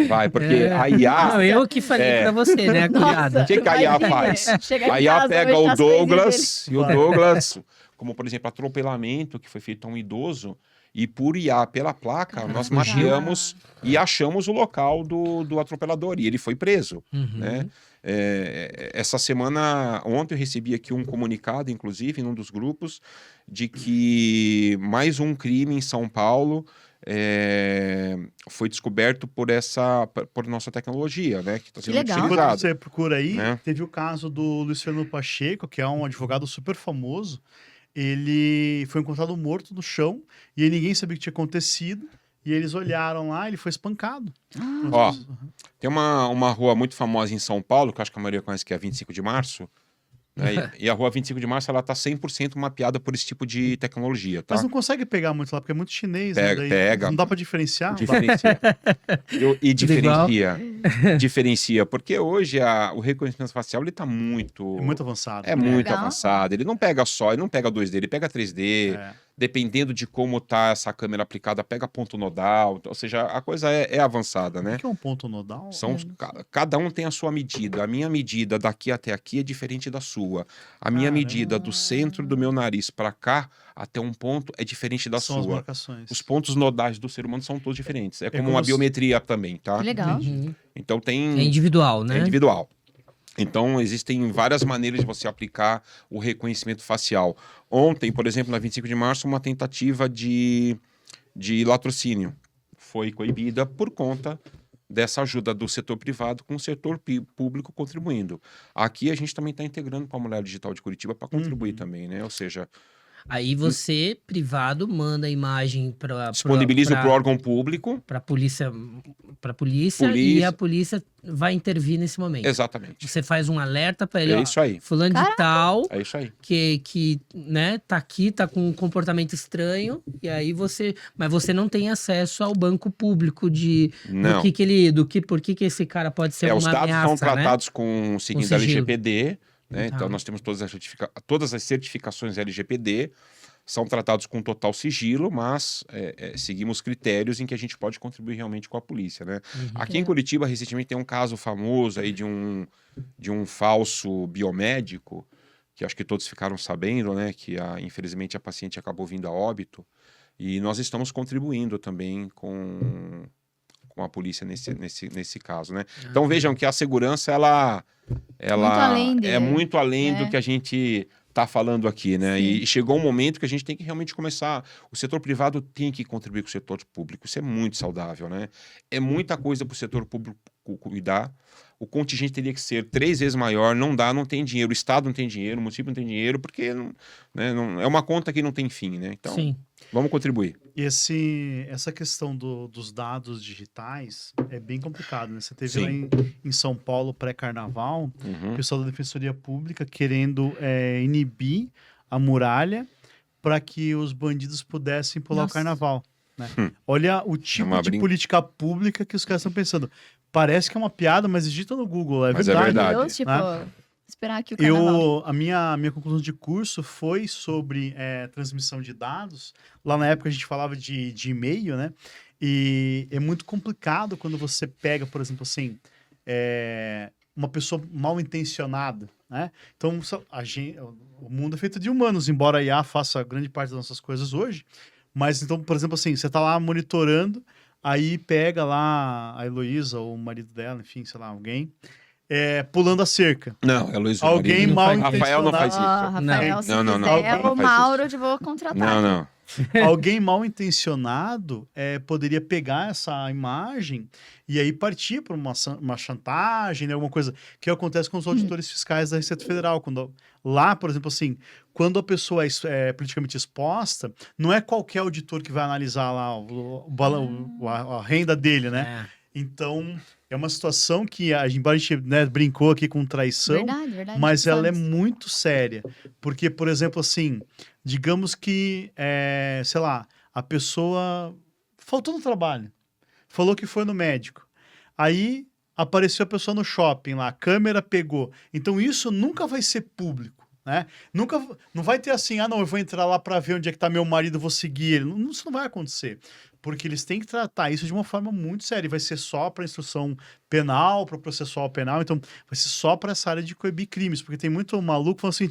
C: Vai, porque
B: É.
C: a IA...
B: Não, eu que falei
C: É.
B: pra você, né, cuidado.
C: O que a IA
D: Imagina,
C: faz?
D: chegar em
C: A IA
D: casa,
C: pega
D: hoje tá
C: o
D: as coisinhas
C: Douglas, e o
A: Vai.
C: Douglas, como por exemplo, atropelamento que foi feito a um idoso, e por IA, pela placa, nós
B: Fugiu.
C: mapeamos e achamos o local do atropelador, e ele foi preso,
B: Uhum.
C: né? Essa semana, ontem eu recebi aqui um comunicado, inclusive, num dos grupos, de que mais um crime em São Paulo foi descoberto por nossa tecnologia, né? Que está sendo
D: legal.
A: Enquanto
C: utilizado.
A: você procura aí,
C: Né?
A: teve o caso do Luiz Fernando Pacheco, que é um advogado super famoso. Ele foi encontrado morto no chão e aí ninguém sabia o que tinha acontecido. E eles olharam lá, ele foi espancado.
C: Ó, tem uma rua muito famosa em São Paulo, que eu acho que a maioria conhece, que é a 25 de Março. Né? E a rua 25 de Março, ela tá 100% mapeada por esse tipo de tecnologia, tá?
A: Mas não consegue pegar muito lá, porque é muito chinês.
C: Pega,
A: né? Daí
C: pega.
A: Não dá pra diferenciar.
C: Diferencia. E diferencia. diferencia? Porque hoje o reconhecimento facial ele tá muito...
A: É muito avançado.
C: É muito
D: Legal.
C: avançado. Ele não pega 2D, ele pega 3D.
A: É.
C: Dependendo de como tá essa câmera aplicada, pega ponto nodal. Ou seja, a coisa é avançada,
A: O
C: né?
A: que é um ponto nodal?
C: Cada um tem a sua medida. A minha medida daqui até aqui é diferente da sua. A minha
A: Caramba.
C: medida do centro do meu nariz para cá até um ponto é diferente da
A: São as
C: sua.
A: marcações.
C: Os pontos nodais do ser humano são todos diferentes. É como
A: como
C: uma
A: se-
C: biometria também, tá?
D: Que legal.
B: Uhum.
C: Então
B: É individual, né?
C: é individual. Então, existem várias maneiras de você aplicar o reconhecimento facial. Ontem, por exemplo, na 25 de março, uma tentativa de latrocínio foi coibida por conta dessa ajuda do setor privado com o setor público contribuindo. Aqui a gente também está integrando para a Mulher Digital de Curitiba para contribuir também, né? Ou seja,
B: Aí você, privado, manda a imagem para
C: disponibiliza para o órgão público.
B: para polícia, e
C: Polícia.
B: a polícia vai intervir nesse momento.
C: Exatamente.
B: Você faz um alerta para ele,
C: É
B: ó,
C: isso aí.
B: fulano de
D: Caraca.
B: tal,
C: É isso aí.
B: que né, tá aqui, tá com um comportamento estranho, e aí mas você não tem acesso ao banco público
C: Não.
B: por que esse cara pode ser
C: Os
B: uma
C: dados
B: ameaça,
C: são
B: né?
C: tratados seguindo a
B: sigilo.
C: LGPD, né?
B: Tá.
C: Então nós temos todas as certificações LGPD, são tratados com total sigilo, mas seguimos critérios em que a gente pode contribuir realmente com a polícia, né?
B: Uhum.
C: Aqui em Curitiba, recentemente, tem um caso famoso aí de um falso biomédico, que acho que todos ficaram sabendo, né? Que infelizmente a paciente acabou vindo a óbito, e nós estamos contribuindo também com a polícia nesse caso, né? Então vejam que a segurança, ela
D: Muito além
C: é muito além
D: né?
C: do que a gente está falando aqui, né?
D: Sim.
C: E chegou um momento que a gente tem que realmente começar. O setor privado tem que contribuir com o setor público. Isso é muito saudável, né? É muita coisa para o setor público cuidar. O contingente teria que ser 3 vezes maior. Não dá, não tem dinheiro. O Estado não tem dinheiro, o município não tem dinheiro, porque é uma conta que não tem fim, né? Então,
B: Sim.
C: vamos contribuir.
A: E essa questão dos dados digitais é bem complicado, né? Você teve
C: Sim.
A: lá em São Paulo, pré-carnaval, o
C: Uhum.
A: pessoal da Defensoria Pública querendo inibir a muralha para que os bandidos pudessem pular o
D: Nossa.
A: carnaval, né? Olha o tipo
C: uma
A: de política pública que os caras estão pensando. Parece que é uma piada, mas digita no Google, é
C: Mas é
A: verdade.
C: verdade.
D: Deus, tipo,
A: né?
D: esperar aqui o carnaval.
A: A minha conclusão de curso foi sobre transmissão de dados. Lá na época a gente falava de e-mail, né? E é muito complicado quando você pega, por exemplo, assim, uma pessoa mal intencionada, né? Então, o mundo é feito de humanos, embora a IA faça grande parte das nossas coisas hoje. Mas, então, por exemplo, assim, você tá lá monitorando, aí pega lá a Heloísa ou o marido dela, enfim, sei lá, alguém, pulando a cerca.
C: Não, é Luiz
A: Alguém
C: Marido.
A: mal
C: Rafael não faz
A: intencionado.
C: isso.
D: Rafael, se
C: Não, não, não.
D: quiser,
C: Não
D: o
C: faz
D: Mauro eu vou contratar.
C: Não.
A: Alguém mal intencionado poderia pegar essa imagem e aí partir para uma chantagem, né, alguma coisa que acontece com os auditores fiscais da Receita Federal. Lá, por exemplo, assim, quando a pessoa é politicamente exposta, não é qualquer auditor que vai analisar lá a renda dele, né?
B: É.
A: Então, é uma situação que, embora a gente brincou aqui com traição,
D: Verdade.
A: mas ela é
D: Somos.
A: muito séria. Porque, por exemplo, assim, digamos que, sei lá, a pessoa faltou no trabalho, falou que foi no médico. Aí apareceu a pessoa no shopping lá, a câmera pegou. Então isso nunca vai ser público, né? Não vai ter assim, não, eu vou entrar lá para ver onde é que tá meu marido, vou seguir ele. Isso não vai acontecer. Porque eles têm que tratar isso de uma forma muito séria. Vai ser só para instrução penal, para processual penal. Então, vai ser só para essa área de coibir crimes. Porque tem muito maluco falando assim,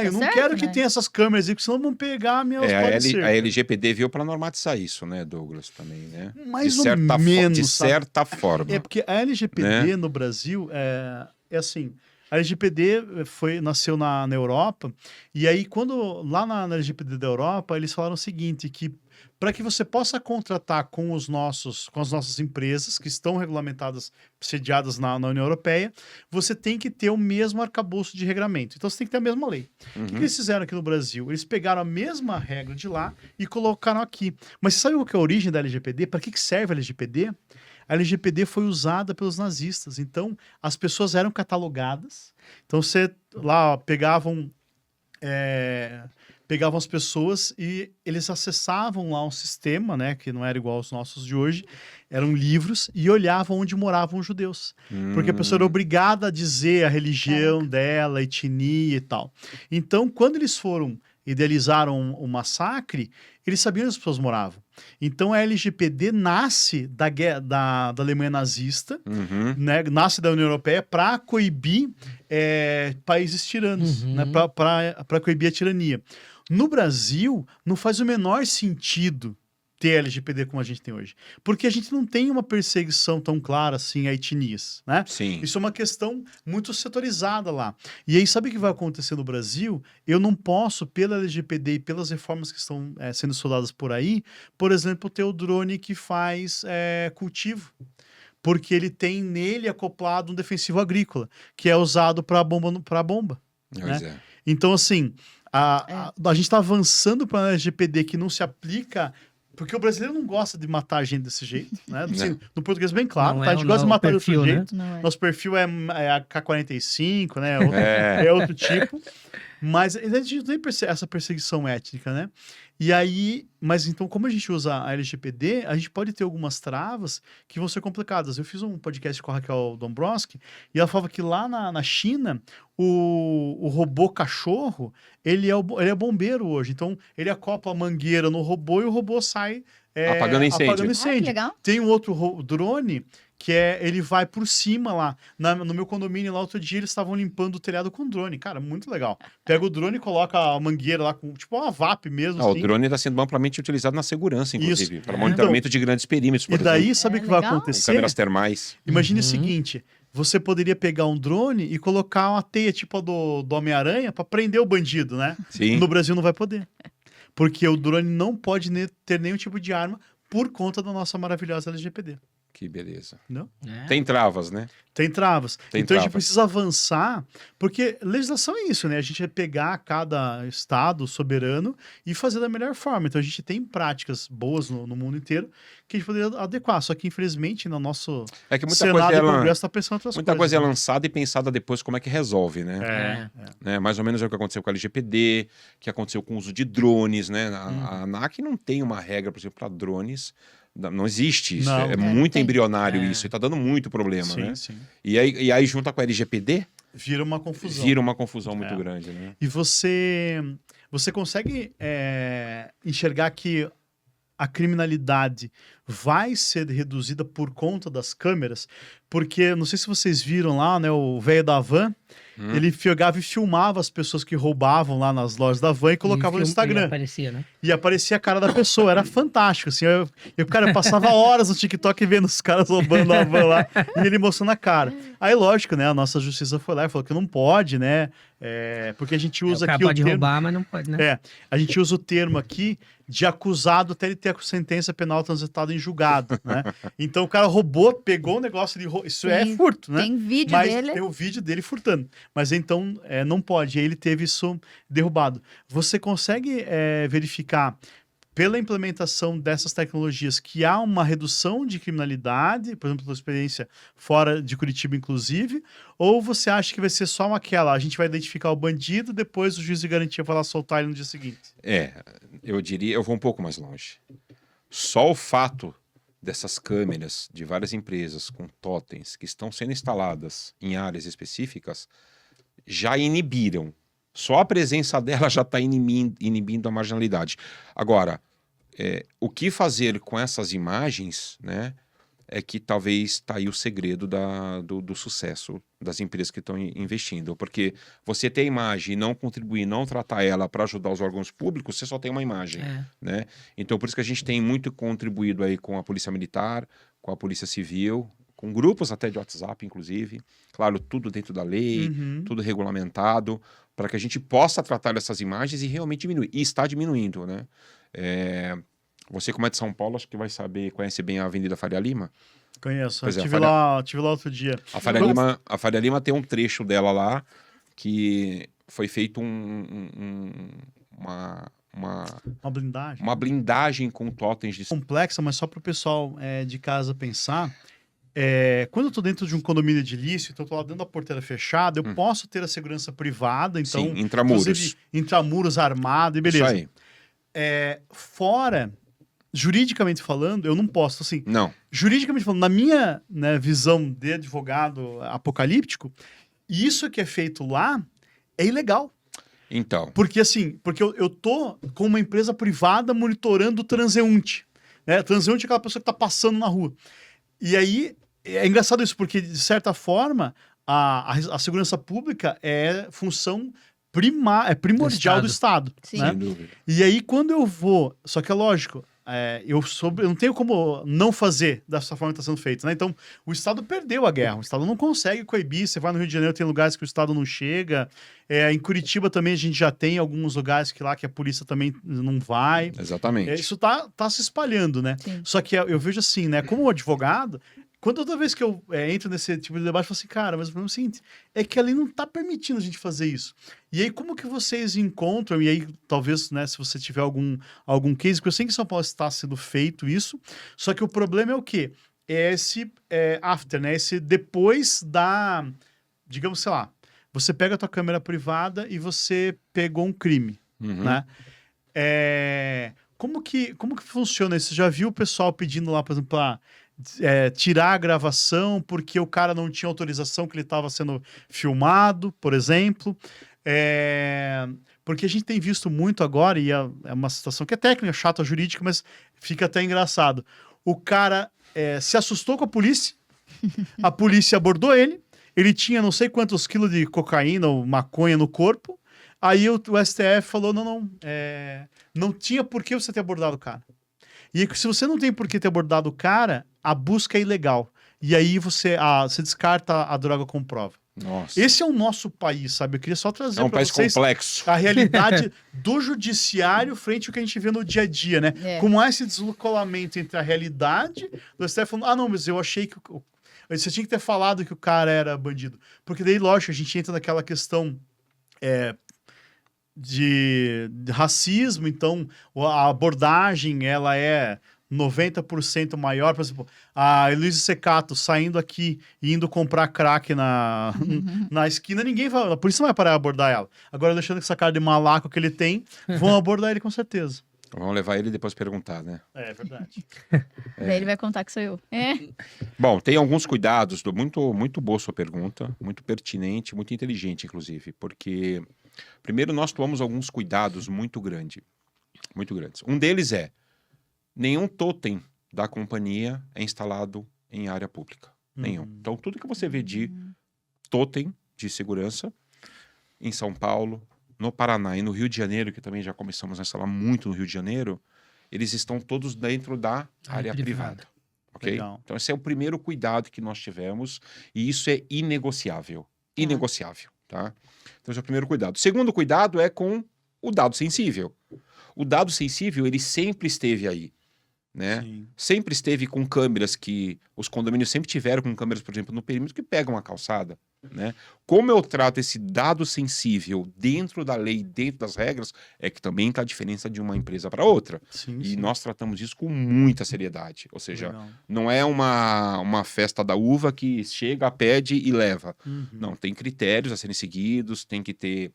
A: eu não
D: certo,
A: quero que
D: né?
A: tenha essas câmeras aí, porque senão vão pegar minhas
C: A LGPD veio para normatizar isso, né, Douglas, também, né?
A: Mais
C: de
A: ou
C: certa
A: menos,
C: de
A: sabe?
C: certa forma.
A: É porque a LGPD no Brasil é assim. A LGPD nasceu na Europa, e aí lá na LGPD da Europa, eles falaram o seguinte, que para que você possa contratar com as nossas empresas que estão regulamentadas, sediadas na União Europeia, você tem que ter o mesmo arcabouço de regramento. Então você tem que ter a mesma lei. O que eles fizeram aqui no Brasil? Eles pegaram a mesma regra de lá e colocaram aqui. Mas você sabe qual que é a origem da LGPD? Para que serve a LGPD? A LGPD foi usada pelos nazistas. Então, as pessoas eram catalogadas. Então, você lá pegavam pegavam as pessoas e eles acessavam lá um sistema, né, que não era igual aos nossos de hoje, eram livros, e olhavam onde moravam os judeus. Porque a pessoa era obrigada a dizer a religião dela, a etnia e tal. Então, quando eles idealizaram o massacre, eles sabiam onde as pessoas moravam. Então, a LGPD nasce da Alemanha nazista,
C: Uhum.
A: né, nasce da União Europeia para coibir países tiranos, né, para coibir a tirania. No Brasil, não faz o menor sentido ter LGPD como a gente tem hoje. Porque a gente não tem uma perseguição tão clara assim a etnias, né?
C: Sim.
A: Isso é uma questão muito setorizada lá. E aí, sabe o que vai acontecer no Brasil? Eu não posso, pela LGPD e pelas reformas que estão sendo estudadas por aí, por exemplo, ter o drone que faz cultivo. Porque ele tem nele acoplado um defensivo agrícola, que é usado para bomba.
C: Pois é.
A: Então, assim, a gente está avançando para a LGPD que não se aplica. Porque o brasileiro não gosta de matar a gente desse jeito, né? Assim, no português bem claro,
B: Não
A: tá? A
B: é
A: gente
B: o
A: gosta de matar
B: perfil,
A: de
B: né?
A: outro jeito.
D: Não é.
A: Nosso perfil é a K-45, né? É outro tipo. Mas a gente não tem essa perseguição étnica, né? E aí, mas então, como a gente usa a LGPD, a gente pode ter algumas travas que vão ser complicadas. Eu fiz um podcast com a Raquel Dombrowski e ela falava que lá na China, o robô cachorro, ele é bombeiro hoje. Então, ele acopla a mangueira no robô e o robô sai
C: Apagando incêndio.
D: Ah, que legal.
A: Tem um outro drone que ele vai por cima lá. No meu condomínio lá, outro dia, eles estavam limpando o telhado com drone. Cara, muito legal. Pega o drone e coloca a mangueira lá, com tipo uma VAP mesmo.
C: O
A: assim.
C: drone está sendo amplamente utilizado na segurança, inclusive,
A: Isso.
C: para monitoramento de grandes perímetros, por
A: E daí,
C: exemplo,
A: sabe o que vai
D: legal.
C: com
A: acontecer?
C: câmeras termais.
A: Imagine o
B: Uhum.
A: seguinte: você poderia pegar um drone e colocar uma teia tipo a do Homem-Aranha para prender o bandido, né?
C: Sim.
A: No Brasil não vai poder. Porque o drone não pode ter nenhum tipo de arma por conta da nossa maravilhosa LGPD.
C: Que beleza.
A: Entendeu?
C: Tem travas, né?
A: Tem travas.
C: Tem
A: então a gente
C: travas.
A: precisa avançar, porque legislação é isso, né? A gente vai pegar cada estado soberano e fazer da melhor forma. Então a gente tem práticas boas no mundo inteiro que a gente poderia adequar. Só que, infelizmente, no nosso
C: É que muita
A: Senado
C: coisa
A: e
C: é
A: Congresso está pensando em outras
C: muita
A: coisas.
C: coisa é
A: né?
C: lançada e pensada depois como é que resolve, né? Né? Mais ou menos é o que aconteceu com a LGPD, que aconteceu com o uso de drones, né? A ANAC não tem uma regra, por exemplo, para drones. Não existe isso.
A: Não.
C: É muito
D: tem.
C: embrionário
B: É.
C: isso. E tá dando muito problema,
A: Sim,
C: né?
A: sim.
C: E aí, junta com a LGPD,
A: Vira uma confusão.
C: vira uma confusão muito
A: É.
C: grande, né?
A: E você consegue enxergar que a criminalidade vai ser reduzida por conta das câmeras? Porque, não sei se vocês viram lá, né, o velho da van, ele pegava e filmava as pessoas que roubavam lá nas lojas da van e colocava no
B: E
A: Instagram.
B: aparecia, né?
A: E aparecia a cara da pessoa, era fantástico, assim, eu passava horas no TikTok vendo os caras roubando a van lá, e ele mostrando a cara. Aí, lógico, né, a nossa justiça foi lá e falou que não pode, né, porque a gente
B: O
A: usa
B: cara
A: aqui o
B: pode
A: termo...
B: roubar, mas não pode, né?
A: A gente usa o termo aqui de acusado até ele ter a sentença penal transitada em julgado, né? Então o cara roubou, pegou o negócio, isso é
D: Tem-
A: furto, né?
D: Tem vídeo
A: Mas
D: dele.
A: tem o vídeo dele furtando. Mas então não pode. Aí ele teve isso derrubado. Você consegue verificar, pela implementação dessas tecnologias, que há uma redução de criminalidade, por exemplo, pela experiência fora de Curitiba, inclusive, ou você acha que vai ser só a gente vai identificar o bandido, depois o juiz de garantia vai lá soltar ele no dia seguinte?
C: Eu diria, eu vou um pouco mais longe. Só o fato dessas câmeras de várias empresas com totens que estão sendo instaladas em áreas específicas já inibiram. Só a presença dela já está inibindo a marginalidade. Agora, o que fazer com essas imagens, né? É que talvez está aí o segredo do sucesso das empresas que estão investindo. Porque você ter a imagem e não contribuir, não tratar ela para ajudar os órgãos públicos, você só tem uma imagem. Né? Então, por isso que a gente tem muito contribuído aí com a Polícia Militar, com a Polícia Civil, com grupos até de WhatsApp, inclusive. Claro, tudo dentro da lei, tudo regulamentado, para que a gente possa tratar essas imagens e realmente diminuir. E está diminuindo, né? Você, como é de São Paulo, acho que vai saber, conhece bem a Avenida Faria Lima?
A: Conheço.
C: Pois é,
A: Tive lá outro dia.
C: A Faria Lima tem um trecho dela lá que foi feito uma
A: blindagem.
C: uma blindagem com totens de...
A: Complexa, mas só para o pessoal de casa pensar. quando eu tô dentro de um condomínio edilício, então eu tô lá dentro da porteira fechada, eu posso ter a segurança privada, então...
C: Sim, intramuros.
A: inclusive, intramuros armado, e beleza.
C: Isso aí.
A: Fora, juridicamente falando, eu não posso, assim...
C: Não.
A: Juridicamente falando, na minha, né, visão de advogado apocalíptico, isso que é feito lá é ilegal.
C: Então.
A: Porque eu tô com uma empresa privada monitorando o transeunte. Né? Transeunte é aquela pessoa que tá passando na rua. E aí, é engraçado isso, porque, de certa forma, a segurança pública é função primordial do Estado.
D: Sim.
A: Né?
C: Sem dúvida.
A: E aí, quando eu vou... Só que é lógico, eu não tenho como não fazer dessa forma que está sendo feito, né? Então, o Estado perdeu a guerra. O Estado não consegue coibir. Você vai no Rio de Janeiro, tem lugares que o Estado não chega. Em Curitiba também a gente já tem alguns lugares que a polícia também não vai.
C: Exatamente.
A: Isso tá se espalhando, né?
D: Sim.
A: Só que eu vejo assim, né? Como advogado, toda vez que eu entro nesse tipo de debate, eu falo assim, cara, mas o problema é o seguinte, é que a lei não tá permitindo a gente fazer isso. E aí, como que vocês encontram, e aí, talvez, né, se você tiver algum case, porque eu sei que em São Paulo está sendo feito isso, só que o problema é o quê? É esse after, né? Esse depois da, digamos, sei lá, você pega a tua câmera privada e você pegou um crime,
C: Uhum.
A: né? Como que funciona isso? Você já viu o pessoal pedindo lá, por exemplo, pra tirar a gravação porque o cara não tinha autorização que ele estava sendo filmado, por exemplo? Porque a gente tem visto muito agora, e é uma situação que é técnica, chata, jurídica, mas fica até engraçado. O cara se assustou com a polícia abordou ele tinha não sei quantos quilos de cocaína ou maconha no corpo, aí o STF falou, não tinha por que você ter abordado o cara. E aí, se você não tem por que ter abordado o cara, a busca é ilegal. E aí você descarta a droga com prova.
C: Nossa.
A: Esse é o nosso país, sabe? Eu queria só trazer
C: É um
A: para
C: país
A: vocês
C: complexo.
A: a realidade do judiciário frente ao que a gente vê no dia a dia, né? Como há esse descolamento entre a realidade do STF falando, não, mas eu achei que... Você tinha que ter falado que o cara era bandido. Porque daí, lógico, a gente entra naquela questão de racismo, então a abordagem, ela é 90% maior. Por exemplo, a Elise Secato saindo aqui e indo comprar crack na esquina, a polícia não vai parar de abordar ela. Agora, deixando essa cara de malaco que ele tem, vão abordar ele com certeza.
C: Vamos levar ele e depois perguntar, né?
A: É verdade.
D: Daí ele vai contar que sou eu.
C: Bom, tem alguns cuidados, muito boa sua pergunta, muito pertinente, muito inteligente, inclusive, porque, primeiro, nós tomamos alguns cuidados muito grandes. Um deles nenhum totem da companhia é instalado em área pública. Nenhum. Então, tudo que você vê de totem de segurança em São Paulo, no Paraná e no Rio de Janeiro, que também já começamos a instalar muito no Rio de Janeiro, eles estão todos dentro da área privada. Ok?
A: Legal.
C: Então, esse é o primeiro cuidado que nós tivemos e isso é inegociável. Inegociável, tá? Então, esse é o primeiro cuidado. O segundo cuidado é com o dado sensível. O dado sensível, ele sempre esteve aí, né?
A: Sim.
C: Sempre esteve com câmeras que... Os condomínios sempre tiveram com câmeras, por exemplo, no perímetro que pegam a calçada, né? Como eu trato esse dado sensível dentro da lei, dentro das regras, é que também está a diferença de uma empresa para outra.
A: Sim,
C: E
A: sim.
C: nós tratamos isso com muita seriedade. Ou seja,
A: Legal.
C: não é uma festa da uva que chega, pede e leva.
A: Uhum.
C: Não, tem critérios a serem seguidos, tem que ter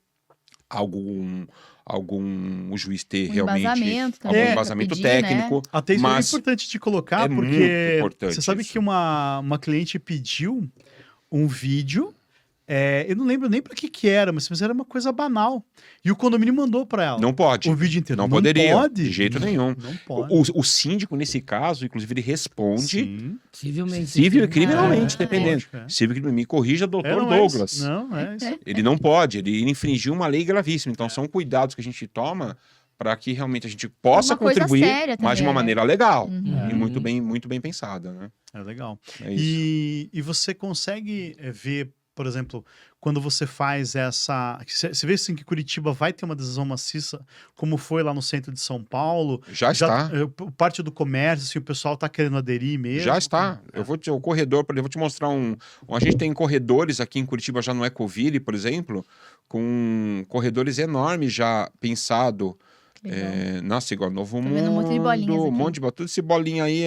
C: o juiz ter realmente
D: Embasamento
C: algum
D: também,
C: embasamento
D: pra pedir,
C: técnico.
A: Até isso
C: Mas
A: é importante de colocar,
C: é muito
A: porque
C: importante
A: você sabe
C: isso.
A: que uma cliente pediu um vídeo, eu não lembro nem para que era, mas era uma coisa banal. E o condomínio mandou para ela
C: Não pode.
A: o vídeo inteiro.
C: Não poderia,
A: pode?
C: de jeito nenhum.
A: Não pode.
C: O síndico, nesse caso, inclusive, ele responde
A: Sim.
B: Civilmente.
C: civil e criminalmente,
A: É,
C: dependendo.
A: lógico, é.
C: Civil e criminalmente. Me corrija, doutor
A: Não,
C: Douglas.
A: Não, é isso.
C: Ele não pode, ele infringiu uma lei gravíssima. Então, são cuidados que a gente toma para que realmente a gente possa
D: Uma coisa
C: contribuir,
D: séria
C: mas de uma
D: também, né?
C: maneira legal
D: Uhum.
C: e muito bem pensada, né?
A: É legal.
C: É isso.
A: E você consegue ver, por exemplo, quando você faz essa... Você vê assim que Curitiba vai ter uma decisão maciça, como foi lá no centro de São Paulo?
C: Já está.
A: Parte do comércio, assim, o pessoal está querendo aderir mesmo?
C: Já está. O corredor, por exemplo, eu vou te mostrar a gente tem corredores aqui em Curitiba, já no Ecoville, por exemplo, com corredores enormes já pensado
D: Legal.
C: Nossa, igual Novo
D: Tô
C: Mundo.
D: vendo um monte de bolinhas
C: Um
D: aqui.
C: monte de bolinha. Tudo esse bolinha aí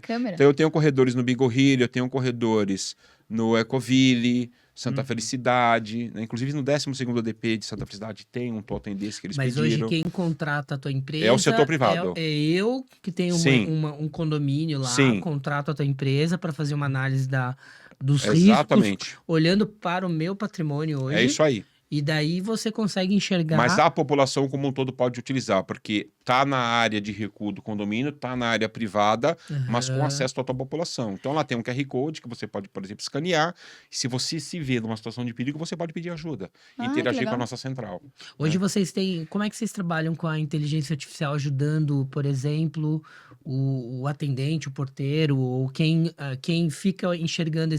D: Câmera.
C: Então eu tenho corredores no Beagle Hill, eu tenho corredores no Ecoville, Santa Felicidade, né? Inclusive no 12º DP de Santa Felicidade tem um totem desse que eles
B: Mas
C: pediram.
B: hoje quem contrata a tua empresa...
C: É o setor privado.
B: É eu que tenho
C: Sim.
B: um condomínio lá,
C: Sim.
B: contrato a tua empresa para fazer uma análise dos riscos,
C: Exatamente.
B: olhando para o meu patrimônio hoje.
C: É isso aí.
B: E daí você consegue enxergar...
C: Mas a população como um todo pode utilizar, porque tá na área de recuo do condomínio, tá na área privada, mas com acesso à tua população. Então lá tem um QR Code que você pode, por exemplo, escanear. E se você se vê numa situação de perigo, você pode pedir ajuda e
D: Ah, que
C: interagir com a
D: legal.
C: nossa central.
B: Hoje vocês têm... Como é que vocês trabalham com a inteligência artificial ajudando, por exemplo, o atendente, o porteiro, ou quem fica enxergando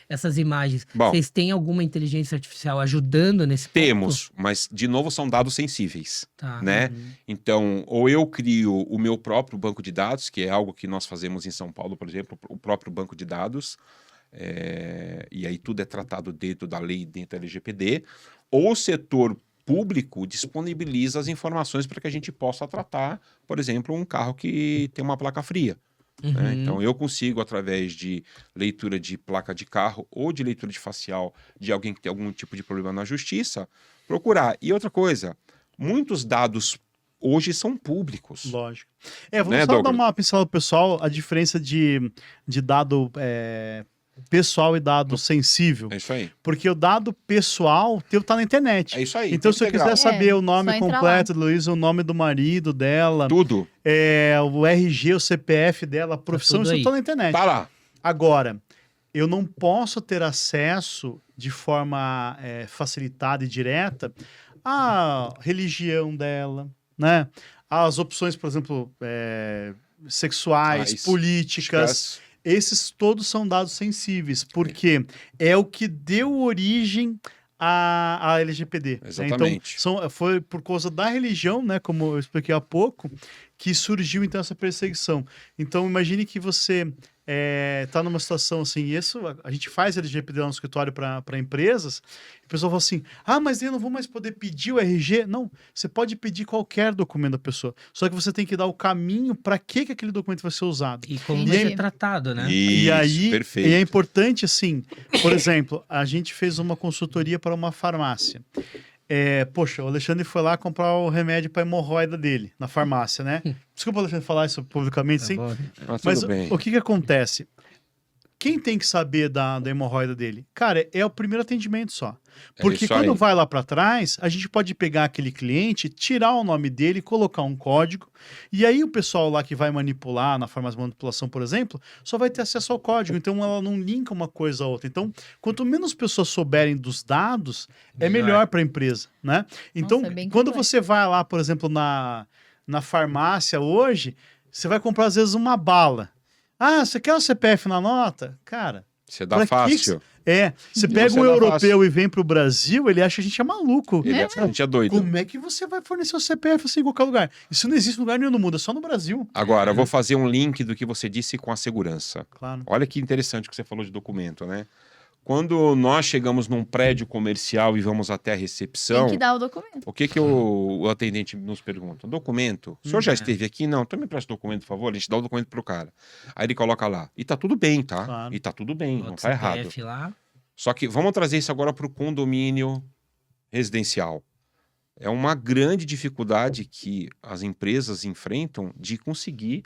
B: essas imagens?
C: Bom.
B: Vocês têm alguma inteligência artificial ajudando nesse ponto?
C: Temos, mas de novo são dados sensíveis.
B: Tá.
C: Né? Então, ou eu crio o meu próprio banco de dados, que é algo que nós fazemos em São Paulo, por exemplo, o próprio banco de dados, e aí tudo é tratado dentro da lei, dentro da LGPD, ou o setor público disponibiliza as informações para que a gente possa tratar, por exemplo, um carro que tem uma placa fria. Né? Então, eu consigo, através de leitura de placa de carro ou de leitura de facial de alguém que tem algum tipo de problema na justiça, procurar. E outra coisa, muitos dados hoje são públicos.
A: Lógico. Vamos
C: Né,
A: só
C: Douglas?
A: dar uma pincelada pro pessoal, a diferença de dado pessoal e dado sensível.
C: É isso aí.
A: Porque o dado pessoal teu tá na internet.
C: É isso aí.
A: Então,
C: tem
A: se eu
C: que pegar.
A: quiser saber o nome
D: só entrar
A: completo da Luísa, o nome do marido dela,
C: Tudo.
A: o RG, o CPF dela, a profissão,
B: tudo
A: isso
B: aí.
A: tá na internet.
C: Tá lá.
A: Agora, eu não posso ter acesso de forma facilitada e direta à religião dela, né? Às opções, por exemplo, sexuais, políticas.
C: Esquece.
A: Esses todos são dados sensíveis, porque é o que deu origem à LGPD. Né?
C: Exatamente.
A: Então, foi por causa da religião, né, como eu expliquei há pouco, que surgiu então essa perseguição. Então, imagine que você está numa situação assim, isso a gente faz LGPD lá no escritório para empresas, e o pessoal fala assim, mas eu não vou mais poder pedir o RG. Não, você pode pedir qualquer documento da pessoa, só que você tem que dar o caminho para que aquele documento vai ser usado.
B: E como
A: E
B: vai
A: aí-
B: ser tratado, né?
A: E aí,
C: perfeito.
A: e é importante, assim, por exemplo, a gente fez uma consultoria para uma farmácia. Poxa, o Alexandre foi lá comprar o remédio para hemorroida dele, na farmácia, né? Desculpa, Alexandre, falar isso publicamente,
B: Tá
A: sim.
B: bom.
C: Mas
A: Mas
C: tudo bem.
A: o que acontece? Quem tem que saber da hemorroida dele? Cara, é o primeiro atendimento só. Porque
C: isso
A: quando
C: aí.
A: vai lá para trás, a gente pode pegar aquele cliente, tirar o nome dele, colocar um código, e aí o pessoal lá que vai manipular, na farmácia de manipulação, por exemplo, só vai ter acesso ao código. Então ela não linka uma coisa a outra. Então, quanto menos pessoas souberem dos dados, é melhor para a empresa, né? Então,
D: é bem
A: quando
D: complexo.
A: você vai lá, por exemplo, na farmácia hoje, você vai comprar às vezes uma bala. Você quer o CPF na nota? Cara,
C: Você dá
A: pra que
C: fácil.
A: você pega
C: Você
A: um
C: dá
A: europeu
C: fácil.
A: e vem pro Brasil, ele acha que a gente é maluco.
C: A gente é doido.
A: Como é que você vai fornecer o CPF assim em qualquer lugar? Isso não existe em lugar nenhum no mundo, é só no Brasil.
C: Agora, eu vou fazer um link do que você disse com a segurança.
A: Claro.
C: Olha que interessante que você falou de documento, né? Quando nós chegamos num prédio comercial e vamos até a recepção,
D: Tem que dar o documento.
C: o que o atendente nos pergunta? Documento? O senhor já esteve aqui? Não, então me presta o documento, por favor. A gente dá o documento pro cara. Aí ele coloca lá. E tá tudo bem, tá?
A: Claro.
C: E tá tudo bem, não
B: Bota
C: tá errado.
B: CPF lá.
C: Só que vamos trazer isso agora para o condomínio residencial. É uma grande dificuldade que as empresas enfrentam de conseguir